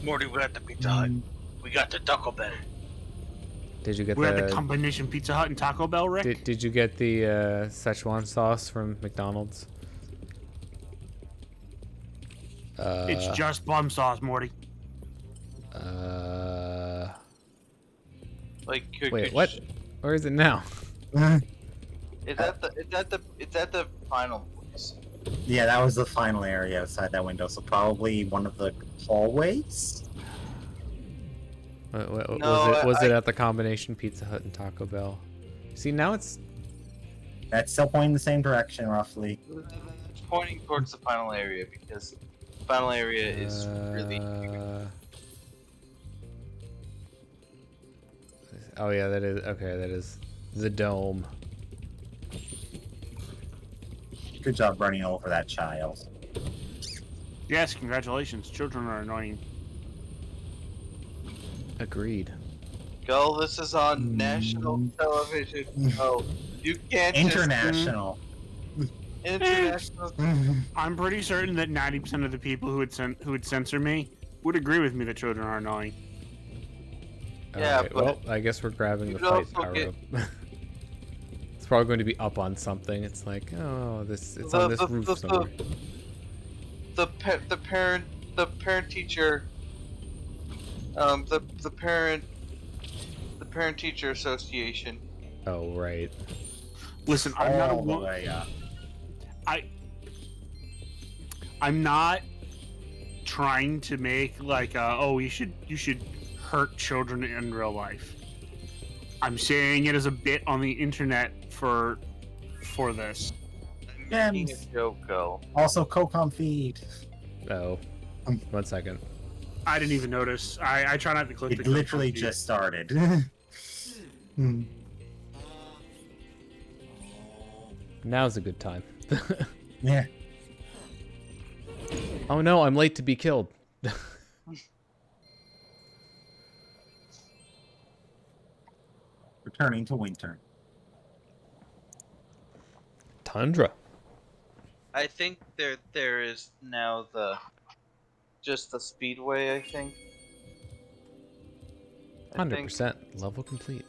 Morty, we're at the Pizza Hut. We got the Taco Bell. Did you get We're at the the? combination Pizza Hut and Taco Bell, Rick. Did you get the Szechuan sauce from McDonald's? It's just bum sauce, Morty. Like, Wait, what? Where is it now? It's at the final place. Yeah, that was the final area outside that window, so probably one of the hallways? Was it at the combination Pizza Hut and Taco Bell? See, now it's... That's still pointing the same direction, roughly. It's pointing towards the final area because the final area is really. Oh yeah, that is... Okay, that is the dome. Good job running over that child. Yes, congratulations. Children are annoying. Agreed. Girl, this is on national television. Oh, you can't International. International. I'm pretty certain that 90% of the people who would censor me would agree with me that children are annoying. Yeah, Alright, but well, I guess we're grabbing the you fight also power get- up. It's probably going to be up on something. It's like, oh, it's on this roof somewhere. The parent teacher, the parent teacher association. Oh, right. Listen, I'm not a All the wo- way up. I'm not trying to make like oh you should hurt children in real life. I'm saying it as a bit on the internet for this. I'm making a joke, go. Also, COCOM feed. Oh. 1 second. I didn't even notice. I try not to click. It the literally feed. just started. Hmm. Now's a good time. Yeah. Oh no, I'm late to be killed. Returning to winter. Tundra. I think there is now just the speedway. I think. 100% level complete.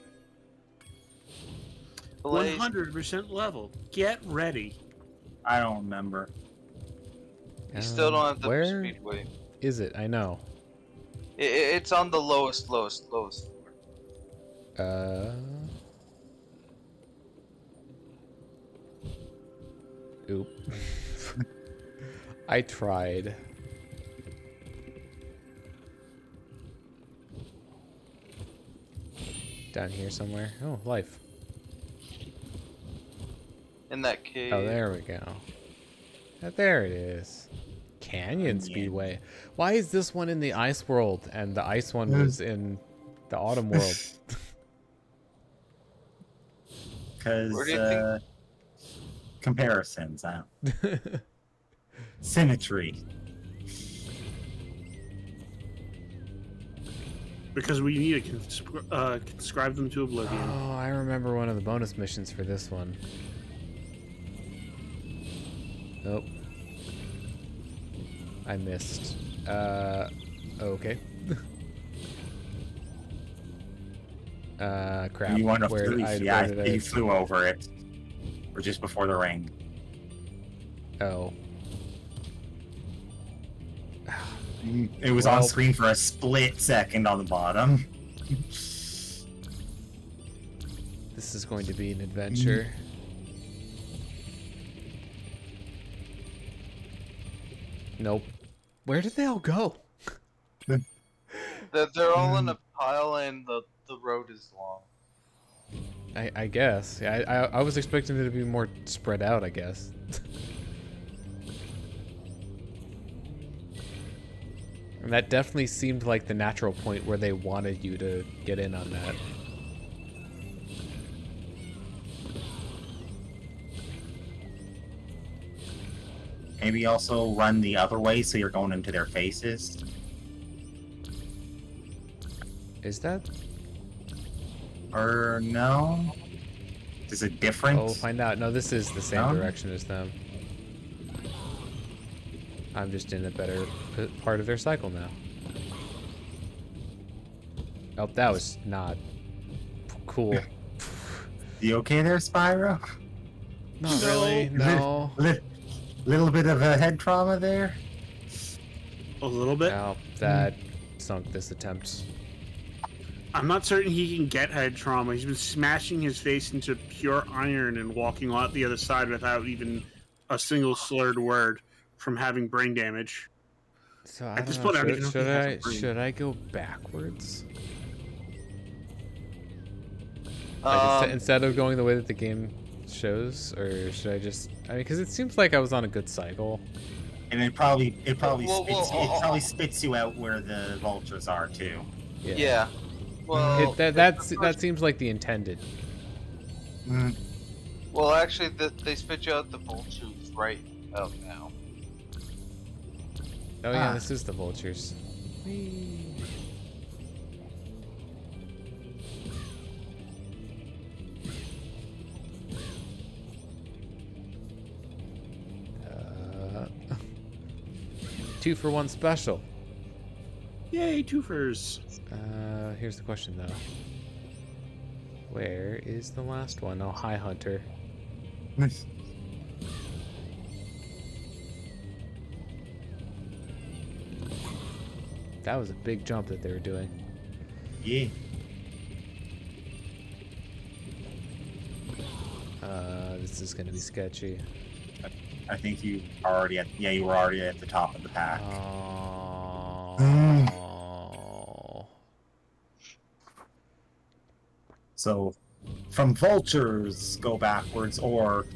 Blaze, 100% level. Get ready. I don't remember. you still don't have the Where speedway. is it? I know. It's on the lowest. Oop. I tried. Down here somewhere. Oh, life. In that cave. Oh, there we go. There it is. Canyon Speedway. Why is this one in the ice world and the ice one was in the autumn world? Because, Where do you think- comparisons, I don't. Symmetry. Because we need to conscribe them to oblivion. Oh, I remember one of the bonus missions for this one. Nope. I missed. Okay. Crap. You went up Where to did the I, yeah, where did I- you flew over it. Or just before the ring. Oh. It was on Well- screen for a split second on the bottom. This is going to be an adventure. Nope. Where did they all go? They're all in a pile, and the road is long. I guess. Yeah, I was expecting it to be more spread out, I guess. And that definitely seemed like the natural point where they wanted you to get in on that. Maybe also run the other way so you're going into their faces. Is that? Or no? Is it different? Oh, we'll find out. No, this is the same No? direction as them. I'm just in a better part of their cycle now. Oh, that was not cool. You okay there, Spyro? Not really. No. Little bit of a head trauma there? A little bit. Now that sunk this attempt. I'm not certain he can get head trauma. He's been smashing his face into pure iron and walking out the other side without even a single slurred word from having brain damage. So I At don't this know. point, I don't even know if he has a Should brain. should I go backwards? Like instead of going the way that the game shows, or should I just? I mean, because it seems like I was on a good cycle. And it probably Well, probably spits you out where the vultures are too. Yeah. Well, That seems like the intended. Mm. well, actually, they spit you out the vultures right out now. Oh yeah, Ah. this is the vultures. Uh, 2-for-1 special. Yay, twofers. Here's the question though. Where is the last one? Oh, hi, Hunter. That was a big jump that they were doing. Yeah. This is gonna be sketchy. I think you already you were already at the top of the pack. Oh. So from vultures go backwards or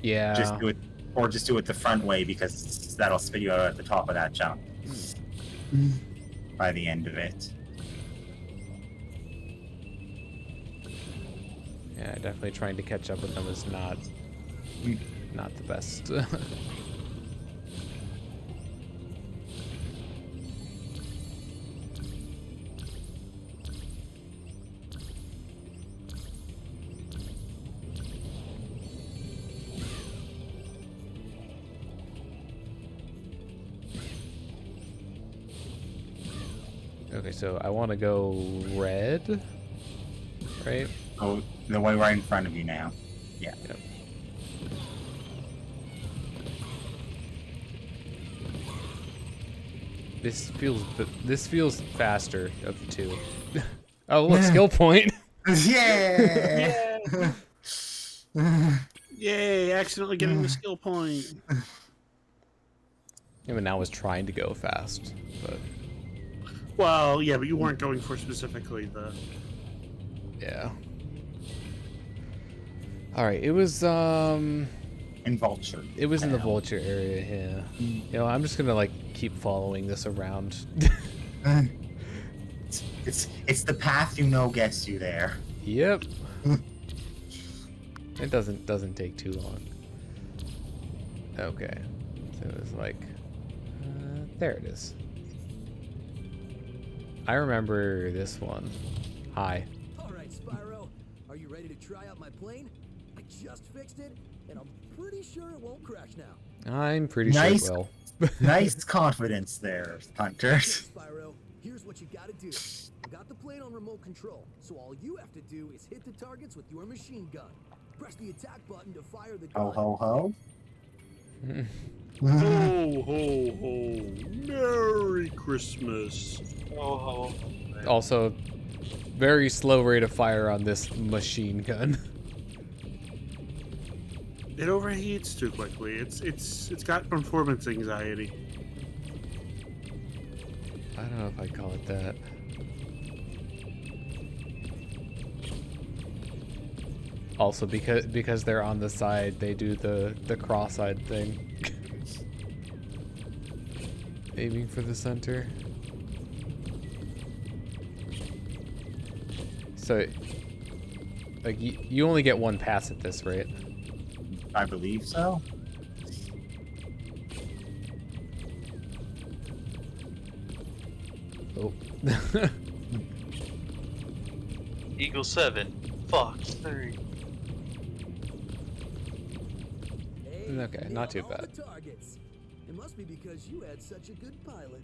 Yeah. just do it the front way because that'll spit you out at the top of that jump. By the end of it. Yeah, definitely trying to catch up with them is not the best. Okay, so I want to go red, right? Oh, the way right in front of you now. Yeah. Yep. This feels faster of the two. Oh, look, skill point. Yeah. Yay, accidentally getting the skill point. Even now I was trying to go fast, but Well, yeah, but you weren't going for specifically the... yeah. All right, it was In vulture. it was in the Now. vulture area. Yeah. You know, I'm just gonna like keep following this around. It's the path you know gets you there. Yep. It doesn't take too long. Okay, so it was like, there it is. I remember this one. Hi. All right, Spyro, are you ready to try out my plane? I just fixed it, and I'm pretty sure it won't crash now. I'm pretty Nice. sure it will. Nice confidence there, Hunter. Okay, Spyro, here's what you gotta do. I got the plane on remote control, so all you have to do is hit the targets with your machine gun. Press the attack button to fire the gun. Ho ho ho. Ho, ho, ho. Merry Christmas. Oh, Also, very slow rate of fire on this machine gun. It overheats too quickly. It's got performance anxiety. I don't know if I'd call it that. Also, because they're on the side, they do the cross-eyed thing. Aiming for the center. So, like, you only get one pass at this, right? I believe so. Oh. Eagle 7, Fox 3. Hey, Okay, hit not too all bad. the targets. It must be because you had such a good pilot.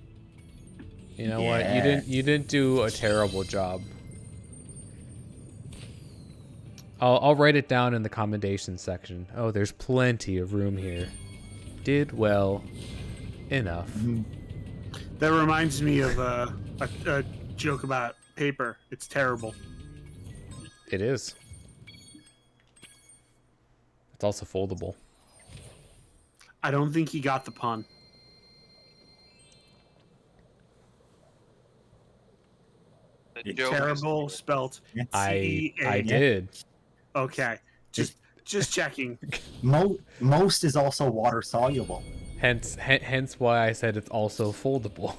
You know what? You didn't do a terrible job. I'll write it down in the commendation section. Oh, there's plenty of room here. Did well enough. That reminds me of a joke about paper. It's terrible. It is. It's also foldable. I don't think he got the pun. The joke is- Terrible spelt I CEA. did. Okay, just checking. Most is also water soluble. Hence why I said it's also foldable.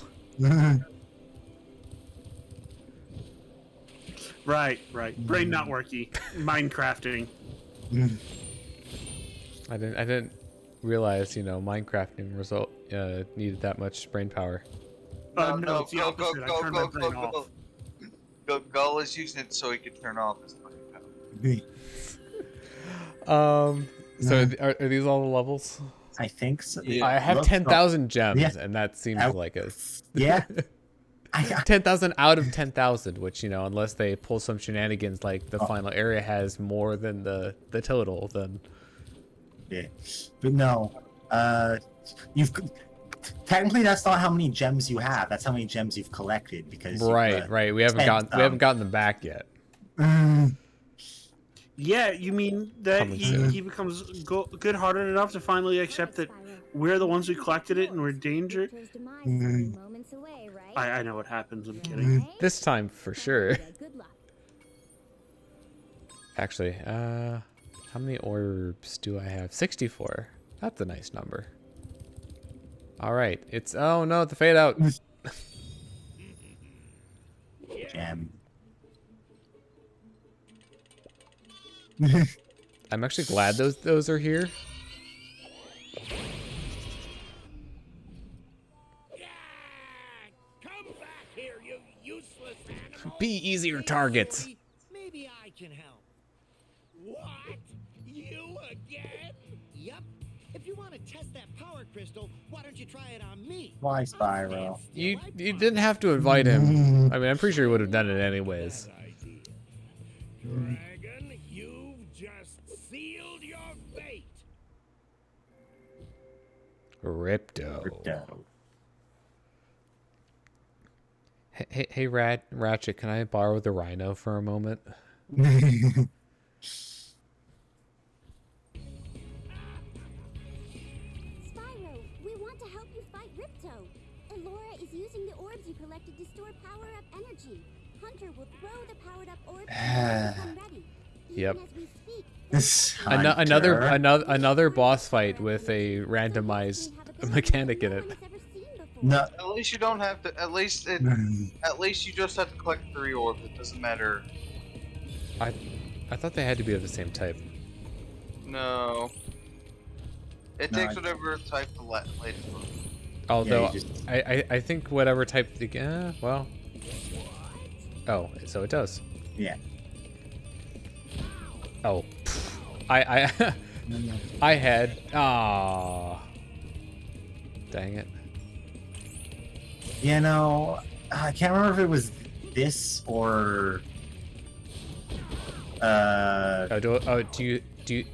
Right. Brain not worky. Minecrafting. I didn't realize, Minecrafting needed that much brain power. No, it's the opposite. I turned my brain off. Gull is using it so he can turn off his fucking power. So are these all the levels? I think so. Yeah. I have Looks 10,000 gems, Yeah. and that seems like a Yeah. 10,000 out of 10,000, which, unless they pull some shenanigans like the final area has more than the total, then Yeah. But no, you've technically that's not how many gems you have. That's how many gems you've collected because right. We haven't gotten them back yet. Yeah, you mean that Coming soon. he becomes good-hearted enough to finally accept that we're the ones who collected it and we're danger. I know what happens. I'm kidding. This time for sure. Good luck. Actually, how many orbs do I have? 64. That's a nice number. All right, oh no, the fade out. Gem. I'm actually glad those are here. Come back here, you useless animal. Be easier targets. Maybe I can help. What? You again? Yep. If you want to test that power crystal, why don't you try it on me? Why, Spyro? You didn't have to invite him. I mean, I'm pretty sure he would have done it anyways. Dragon, you've just sealed your fate. Ripto. Hey, Ratchet, can I borrow the rhino for a moment? Spyro, we want to help you fight Ripto. Elora is using the orbs you collected to store power-up energy. Hunter will throw the powered-up orbs when they become ready. Even Yep. as we speak, This Another boss fight with a randomized mechanic in it. No. At least you don't have to. At least you just have to collect 3 orbs. It doesn't matter. I thought they had to be of the same type. No. It No, takes whatever type the latest one. Although Yeah, you just- I think whatever type well. Oh, so it does. Yeah. Oh, I had. Dang it. You know, I can't remember if it was this or. Do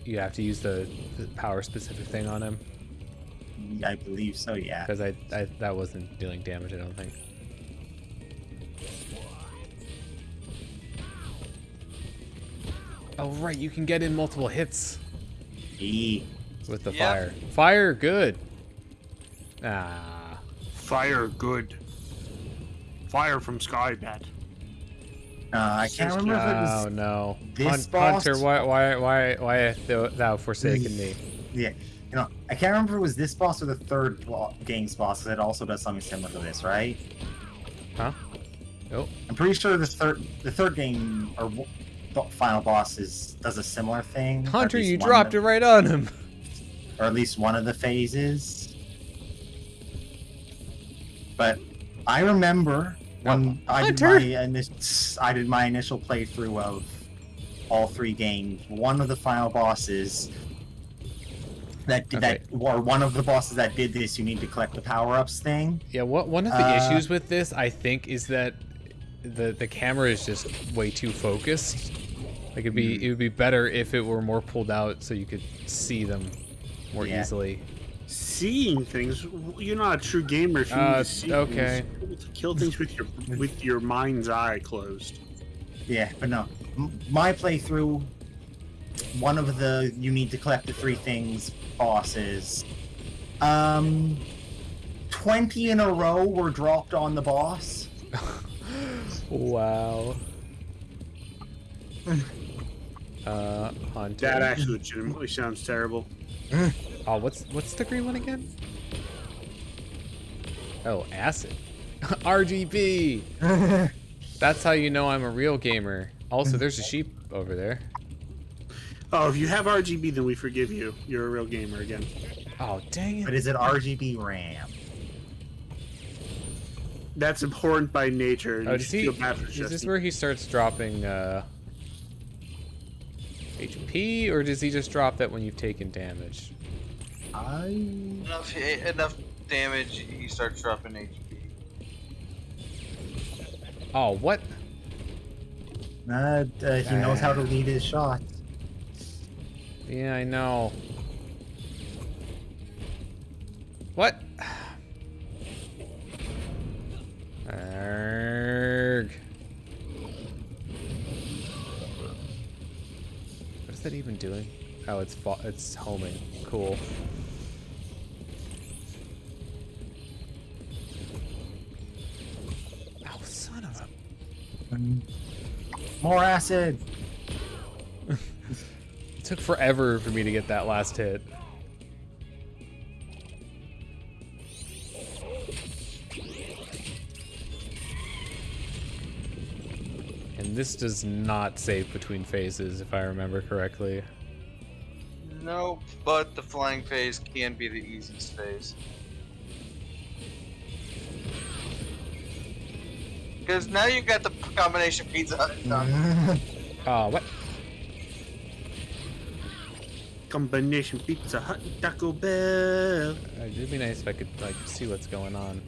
you have to use the power specific thing on him? I believe so. Yeah. Because I that wasn't dealing damage. I don't think. Oh right, you can get in multiple hits E. with the Yep. fire. Fire, good. Ah. Fire good. Fire from Skybet. I can't remember if it was. Oh no, this boss- Hunter, why hast thou forsaken me? Yeah. You know, I can't remember if it was this boss or the third game's boss. 'Cause it also does something similar to this, right? Huh? Nope. I'm pretty sure the third game or final boss does a similar thing. Hunter, you dropped it right on him. Or at least one of the phases. But I remember when I did my initial playthrough of all 3 games. One of the final bosses that did that, or one of the bosses that did this, you need to collect the power-ups thing. Yeah, one of the issues with this, I think, is that the camera is just way too focused. Like it would be better if it were more pulled out so you could see them more easily. Seeing things. You're not a true gamer if you need to see okay. things. You're able to kill things with your mind's eye closed. Yeah, but no. My playthrough, one of the you need to collect the 3 things bosses. 20 in a row were dropped on the boss. Wow. Hunter. That actually legitimately sounds terrible. Oh, what's the green one again? Oh, acid. RGB. That's how you know I'm a real gamer. Also, there's a sheep over there. Oh, if you have RGB, then we forgive you. You're a real gamer again. Oh, dang it. But is it RGB RAM? That's important by nature. And Oh, you does should he, feel bad for is Justin. this where he starts dropping HP, or does he just drop that when you've taken damage? Enough damage, he starts dropping HP. Oh, what? He knows how to lead his shot. Yeah, I know. What? Arrgh. What is that even doing? Oh, it's homing. Cool. Oh, son of a... More acid! It took forever for me to get that last hit. And this does not save between phases, if I remember correctly. Nope, but the flying phase can be the easiest phase. Because now you've got the combination Pizza Hut done. Oh, what? Combination Pizza Hut and Taco Bell. It'd be nice if I could, like, see what's going on.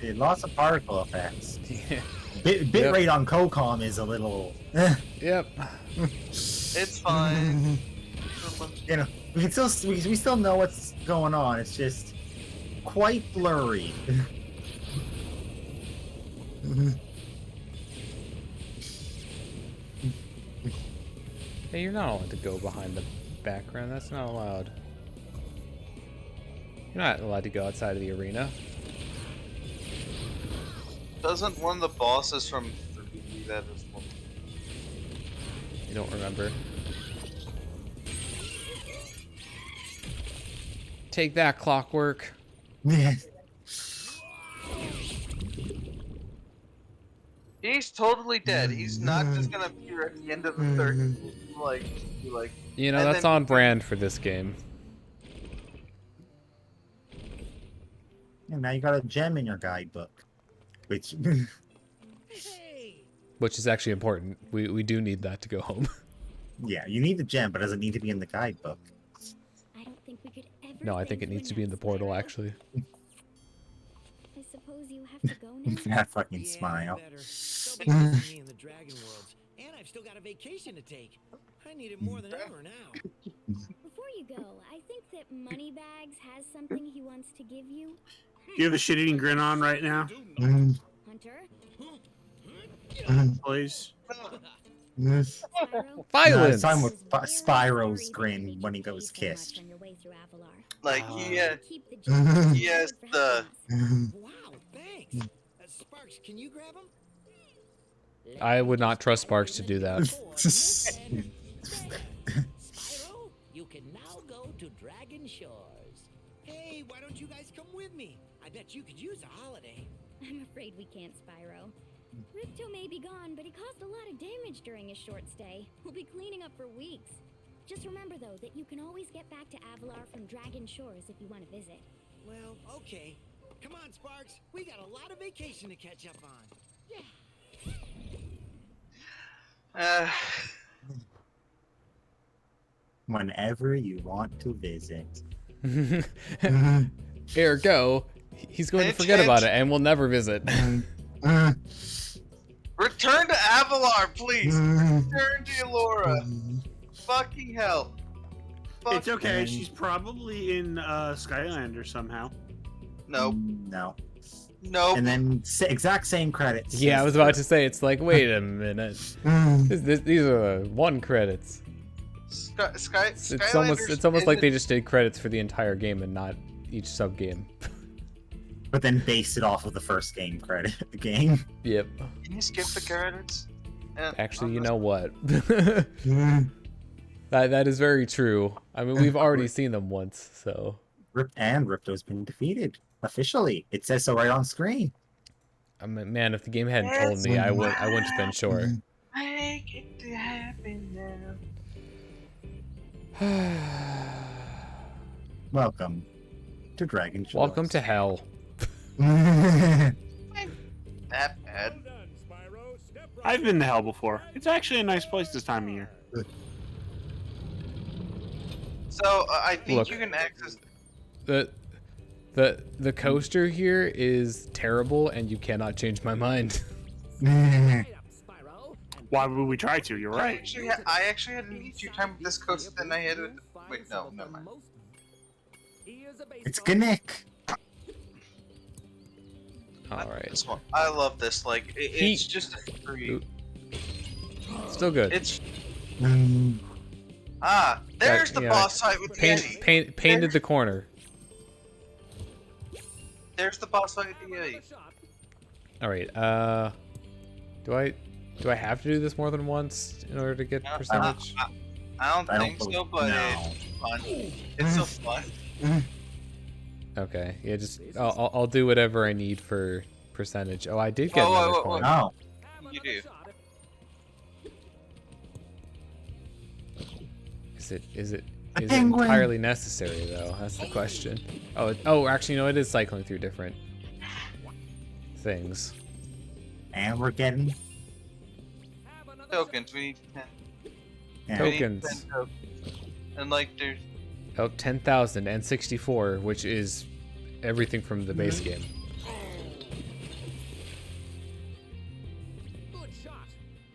Lots of particle effects. Yeah. Bit rate on COCOM is a little... Yep. It's fine. You know, we still know what's going on. It's just quite blurry. Hey, you're not allowed to go behind the background. That's not allowed. You're not allowed to go outside of the arena. Doesn't one of the bosses from 3 do that as well? You don't remember. Take that, Clockwork. Yeah. He's totally dead. He's not just gonna appear at the end of the third, like, You know, and that's then- on brand for this game. And now you got a gem in your guidebook. Which... Which is actually important. We do need that to go home. yeah, you need the gem, but it doesn't need to be in the guidebook. I don't think we could ever. No, I think it needs to be in the portal, actually. I suppose you have to go now. That fucking smile. Better. Me in the dragon worlds, and I've still got a vacation to take. I need it more than ever now. Before you go, I think that Moneybags has something he wants to give you. You have a shit-eating grin on right now, Hunter, please. Spyro. Violence! it's time with Spyro's grin when he goes kissed. like he Keep the he has the Wow, thanks. Sparks, can you grab him? I would not trust Sparks to do that. Spyro, you can now go to Dragon Shores. Hey, why don't you guys come with me? I bet you could use a holiday. I'm afraid we can't, Spyro. Ripto may be gone, but he caused a lot of damage during his short stay. We'll be cleaning up for weeks. Just remember, though, that you can always get back to Avalar from Dragon Shores if you want to visit. Well, okay. Come on, Sparks. We got a lot of vacation to catch up on. Yeah. Whenever you want to visit. Ergo, he's going to forget about it and we'll never visit. return to Avalar, please. Return to Elora. Fucking hell. fuck? It's okay. And- She's probably in Skylander somehow. Nope. No. Nope. And then exact same credits. Yeah, I was about to say, it's like, wait a minute. These are 1 credits. Skylanders It's almost like isn't- they just did credits for the entire game and not each sub game. But then based it off of the first game credit game. Yep. Can you skip the credits? Actually, you know what? that is very true. I mean, we've already seen them once, so. Ripto's been defeated officially. It says so right on screen. I mean, man, if the game hadn't told me, I wouldn't have been sure. Make it to happen now. Welcome to Dragon Shores. Welcome to hell. That bad. Well done, Spyro. Step right I've been to hell before. It's actually a nice place this time of year. So I think Look. you can access. The coaster here is terrible, and you cannot change my mind. right up, Spyro. And Why would we try to? You're right. I actually had an easier time with this coaster than I had with. Wait, no, never mind. He is a It's baseball- Gnick. All right, This one, I love this. Like, it's just a free. Ooh. Still good. It's Mm, there's the yeah. boss fight with the Yeti. Painted the corner. There's the boss fight with the Yeti. All right. Do I have to do this more than once in order to get percentage? I don't I don't think so, believe- but no. it's fun. It's so fun. Okay. Yeah. Just I'll do whatever I need for percentage. Oh, I did get Oh, another oh, oh, coin. no. You do. Is it A penguin. entirely necessary though? That's the question. Oh, actually, no. It is cycling through different things. And we're getting Tokens. We need 10. yeah. We need Tokens. 10 tokens. And like, there's 10,000 and 64, which is everything from the base game. Good shot.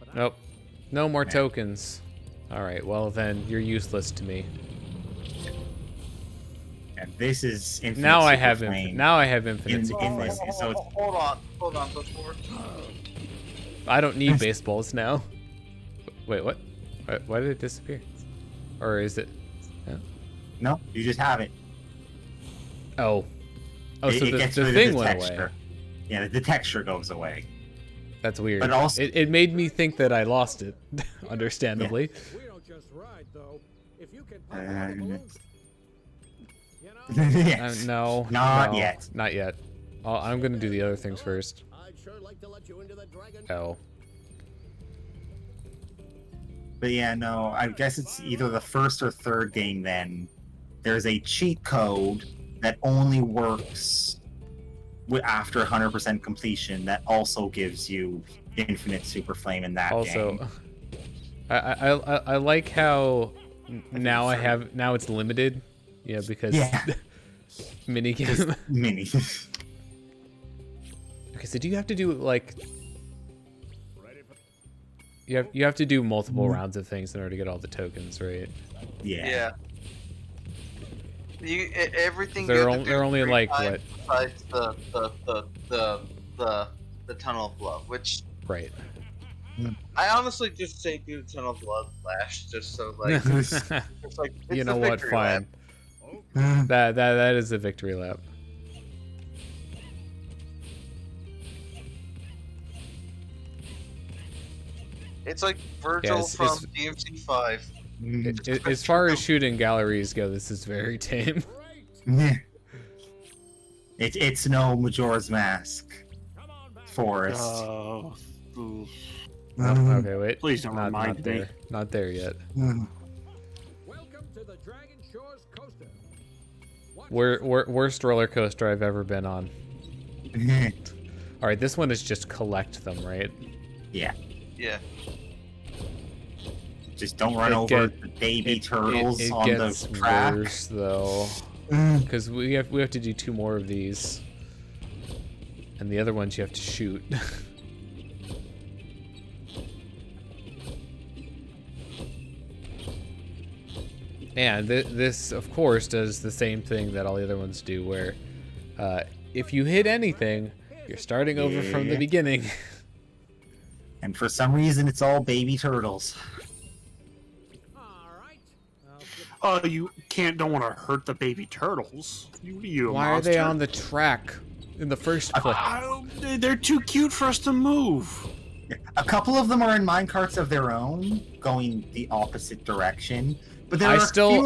But I- Nope. No more tokens. Alright, well then, you're useless to me. And this is infinite Now I super have flame. now I have infinite In- super in flame. this- so it's- hold on, before. I don't need baseballs now. Wait, what? Why did it disappear? Or is it... No, you just have it. Oh. Oh, so It the gets rid of thing the went texture. away. Yeah, the texture goes away. That's weird. But also- it made me think that I lost it, understandably. We don't just ride, though. If you can pop Uh, all the balloons, you know, Yes. No. Not no, yet. Not yet. I'm gonna do the other things first. I'd sure like to let you into the dragon. Oh. But yeah, no, I guess it's either the first or third game then. There's a cheat code that only works after 100% completion that also gives you infinite super flame in that Also, game. I like how now it's limited. Yeah, because Yeah. minigame. Mini. Okay, so do you have to do like you have to do multiple rounds of things in order to get all the tokens, right? Yeah. Yeah. Everything. They're you have to they're do only 3 like times what? Besides the tunnel of blood, which Right. I honestly just say do the tunnel of blood last, just so like, it's like it's You know the what? victory Fine. lap. That is a victory lap. It's like Virgil it's- from it's- DMC 5. As far as shooting galleries go, this is very tame. Yeah. It's no Majora's Mask Come on back. forest. Oh, ooh. Okay, wait. Please don't not remind me. there. Not there yet. Welcome to the Dragon Shores coaster. Watch Worst roller coaster I've ever been on. All right, this one is just collect them, right? Yeah. Yeah. Just don't run It over get- the baby turtles it on gets the track. worse though, because we have to do 2 more of these, and the other ones you have to shoot. And this, of course, does the same thing that all the other ones do, where if you hit anything, you're starting over from the beginning. And for some reason, it's all baby turtles. Oh, you don't want to hurt the baby turtles. You a Why monster? are they on the track in the first place? They're too cute for us to move. A couple of them are in minecarts of their own, going the opposite direction. But there are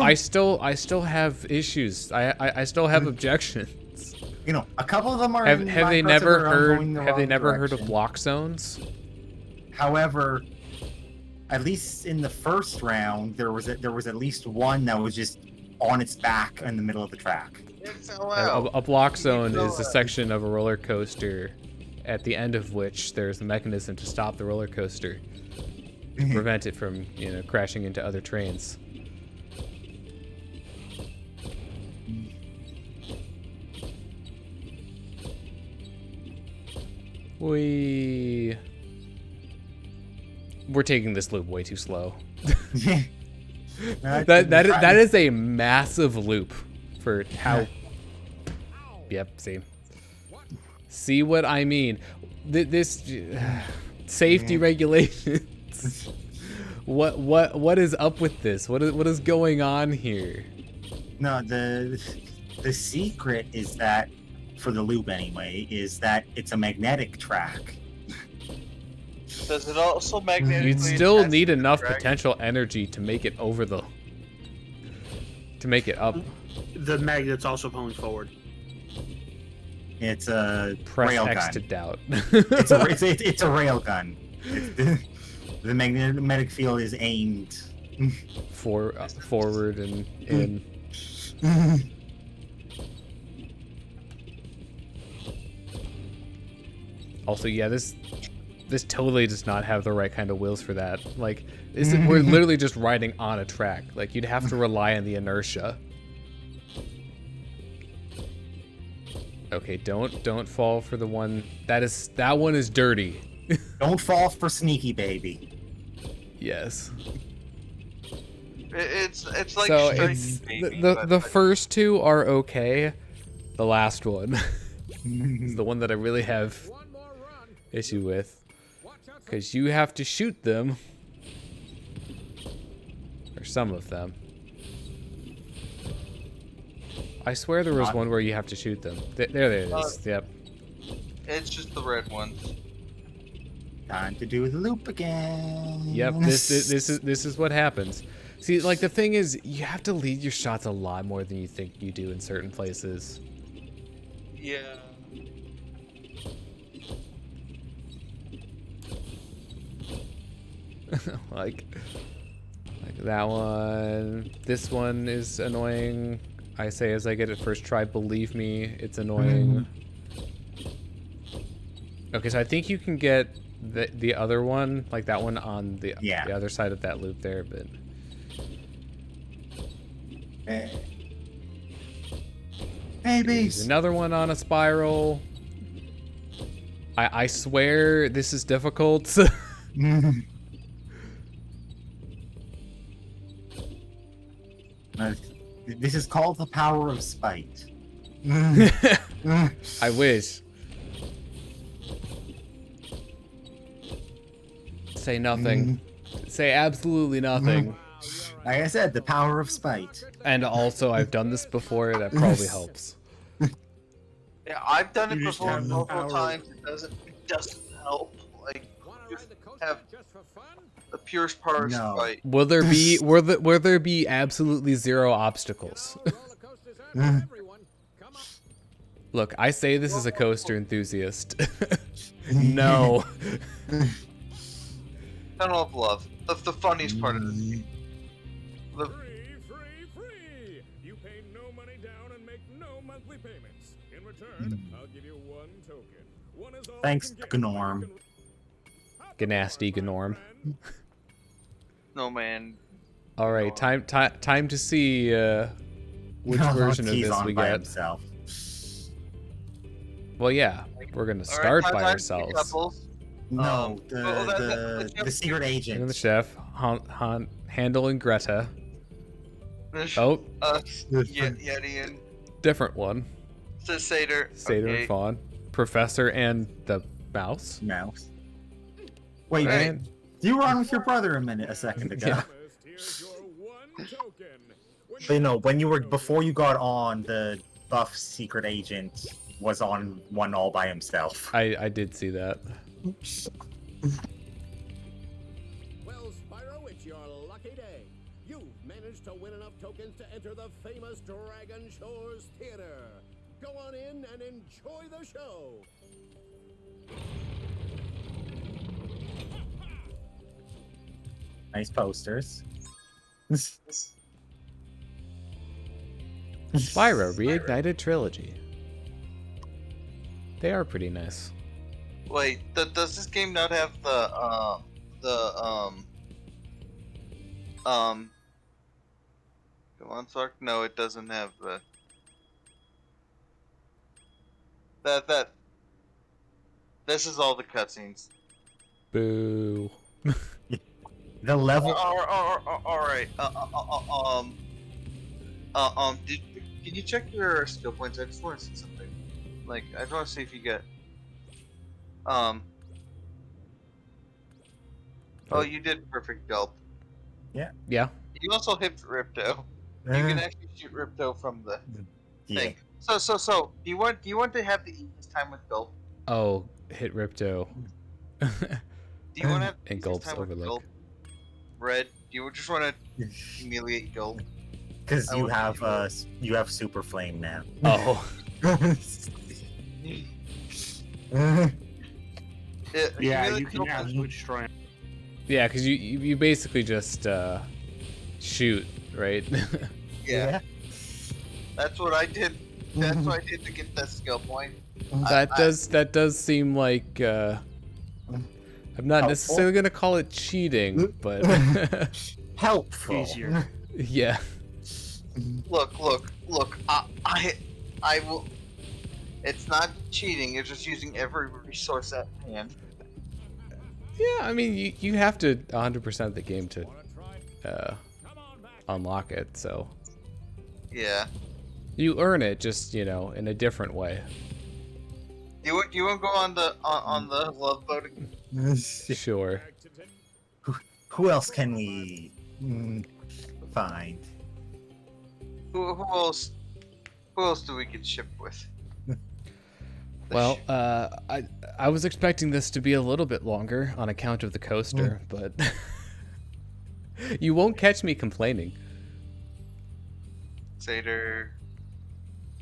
I still have issues. I still have objections. You know, a couple of them are. Have in they minecarts never of their own, heard? going the Have they wrong never heard of direction. block zones? However, at least in the first round, there was at least one that was just on its back in the middle of the track. It fell out. A block zone fell is a out. section of a roller coaster, at the end of which there's a mechanism to stop the roller coaster, to prevent it from crashing into other trains. We're taking this loop way too slow. That is a massive loop for how. Yep. See what I mean? This safety regulations. What is up with this? What is going on here? No, the secret is that, for the loop anyway, is that it's a magnetic track. Does it also magnetically? You'd still attach need to the enough track? potential energy to make it over to make it up. The magnet's also pulling forward. It's a Press rail X gun. to doubt. It's a rail gun. The magnetic field is aimed. Forward and in. Also, yeah, this totally does not have the right kind of wheels for that. Like, we're literally just riding on a track. Like, you'd have to rely on the inertia. Okay, don't fall for the one that one is dirty. Don't fall for Sneaky Baby. Yes. It's like So striking it's baby, the but first two are okay. The last one is the one that I really have issue with, because you have to shoot them, or some of them. I swear there was one where you have to shoot them. There it is. Yep. it's just the red ones. Time to do the loop again. Yep. This is what happens. See, like, the thing is, you have to lead your shots a lot more than you think you do in certain places. Yeah. like that one. This one is annoying. I say as I get it first try, believe me, it's annoying. Okay, so I think you can get the other one, like that one on the other side of that loop there, but Hey, there's bees. another one on a spiral. I swear this is difficult. This is called the power of spite. I wish. Say nothing. Say absolutely nothing. Like I said, the power of spite. And also, I've done this before. That probably helps. Yeah, I've done it You just before have the multiple power. times. It doesn't help. Like, just have the purest power of No. spite. Will there be absolutely zero obstacles? Look, I say this as a coaster enthusiast. No. Tunnel of Love. That's the funniest part of this game. The, Free! You pay no money down and make no monthly payments. In return, I'll give you one token. One is all Thanks, you can get. Gnorm. Ganasty Gnorm. no man. All right, time to see which version of He's this on we by get. himself. Well, yeah, we're gonna All right, start time by to pick ourselves. couples. No, well, the secret And the agent. chef, Handel and Greta. Oh, Yeti and different one. the satyr. Satyr Okay. and Fawn. Professor and the mouse. Mouse. Wait, And you were on with your brother a second ago. Yeah. Here's your one token. When But no, when you were before you got on, the buff secret agent was on one all by himself. I did see that. Well, Spyro, it's your lucky day. You've managed to win enough tokens to enter the famous Dragon Shores Theater. Go on in and enjoy the show. Nice posters. Spyro Reignited Trilogy. They are pretty nice. Wait, does this game not have come on, Sark? No, it doesn't have the that. This is all the cutscenes. Boo. The level. All right. Can you check your skill points? I just want to see something. Like, I just want to see if you get. Oh, you did perfect gulp. Yeah. You also hit Ripto. You can actually shoot Ripto from the Yeah. thing. So, do you want to have the easiest time with gulp? Oh, hit Ripto. Do you want to have the And easiest Gulp's time with overlook. gulp? Red, do you just want to humiliate gulp? Because I you would have do you have super flame now. Oh. Yeah, Humiliate you can Gulp- absolutely destroy him. Yeah, because you basically just shoot, right? Yeah, that's what I did. That's what I did to get that skill point. that does seem like I'm not Helpful. necessarily gonna call it cheating, but Helpful. Easier. yeah. Look! I will. It's not cheating. It's just using every resource at hand. Yeah, I mean you have to 100% the game to unlock it, so Yeah. you earn it just in a different way. You want to go on the love boat? Sure. Who else can we find? Who else? Who else do we get shipped with? Well, I was expecting this to be a little bit longer on account of the coaster, but you won't catch me complaining. Satyr.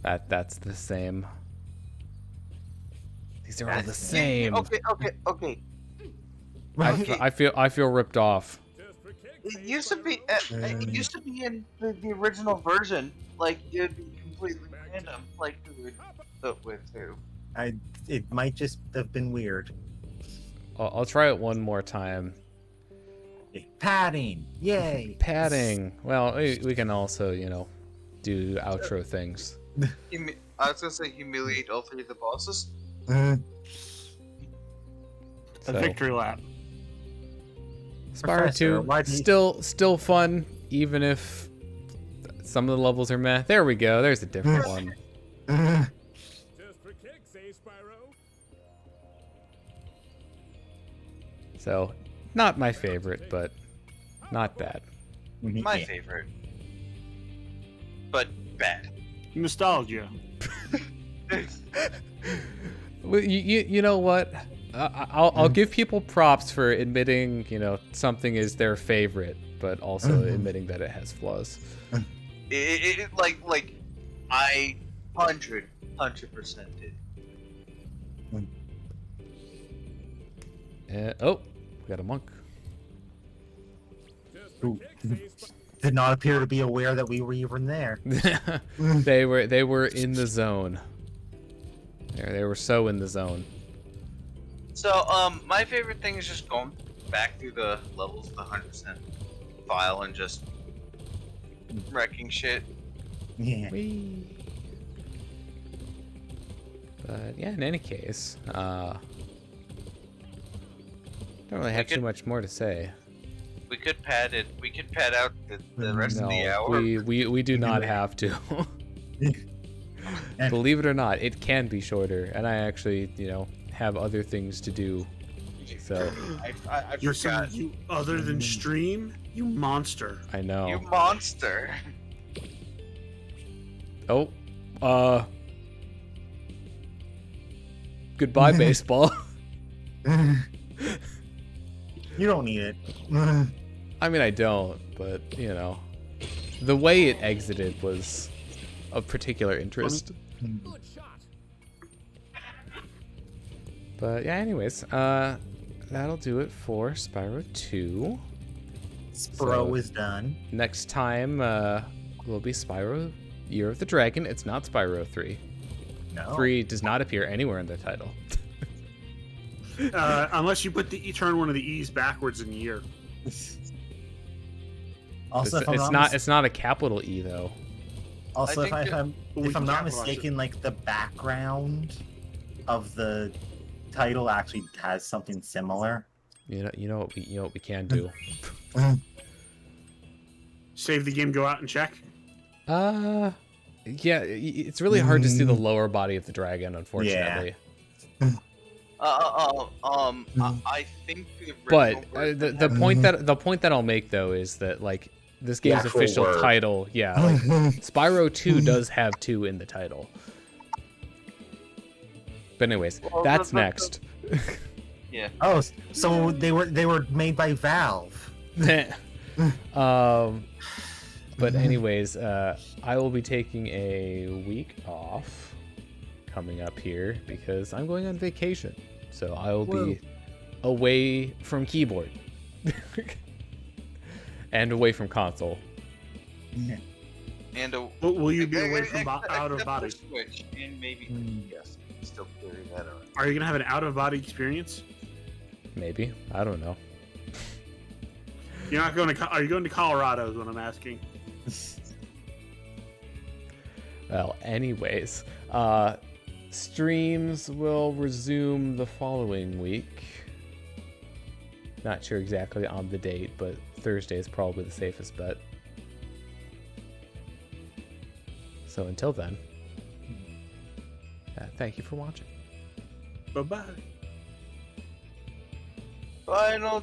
That's the same. These are all the same. Okay. I feel ripped off. It used to be. It used to be in the original version. Like it'd be completely random. Like who would vote with who? It might just have been weird. I'll try it one more time. Padding, yay! Padding. Well, we can also do outro things. I was gonna say humiliate all three of the bosses. A So, victory lap. Spyro Professor, 2 why do you- still fun, even if some of the levels are meh. There we go. There's a different one. Just for kicks, eh, Spyro? So, not my favorite, but not bad. My favorite, but bad. Nostalgia. Well, you know what? I'll give people props for admitting something is their favorite, but also admitting that it has flaws. Like I 100% did. Oh, we got a monk. Just for Ooh. kicks, eh, Spyro? Did not appear to be aware that we were even there. They were in the zone. They were so in the zone. So my favorite thing is just going back through the levels with 100% file and just wrecking shit. Yeah. Whee. But yeah, in any case, don't really have Like too much more to say. We could pad it. We could pad out the rest of the No, hour. we do not Anyway. have to. And- Believe it or not, it can be shorter, and I actually, have other things to do. So I Listen, forgot. you other than stream, you monster. I know. You monster. Oh, goodbye, baseball. You don't need it. I mean, I don't, but the way it exited was of particular interest. Good shot. But yeah, anyways, that'll do it for Spyro 2. Spyro is done. Next time will be Spyro Year of the Dragon. It's not Spyro 3. No. 3 does not appear anywhere in the title. Unless you turn one of the E's backwards in year. Also, if I'm It's not a capital E though. Also, I think if I'm not capitalize mistaken, like the background of the title actually has something similar. You know what we can do. Save the game, go out and check. Yeah, it's really hard to see the lower body of the dragon, unfortunately. I think the But original the point that I'll make though is that like this game's actual official word. title, like Spyro 2 does have 2 in the title. But anyways, Well, that's the- next. Yeah. Oh, so they were made by Valve. But anyways, I will be taking a week off coming up here because I'm going on vacation. So I will be away from keyboard and away from console. And a, Will you be away from except out of for body? Switch and maybe yes, still figuring that out. Are you gonna have an out of body experience? Maybe, I don't know. You're not going to. Are you going to Colorado? Is what I'm asking. Well, anyways, streams will resume the following week. Not sure exactly on the date, but Thursday is probably the safest bet. So until then, thank you for watching. Bye bye. Final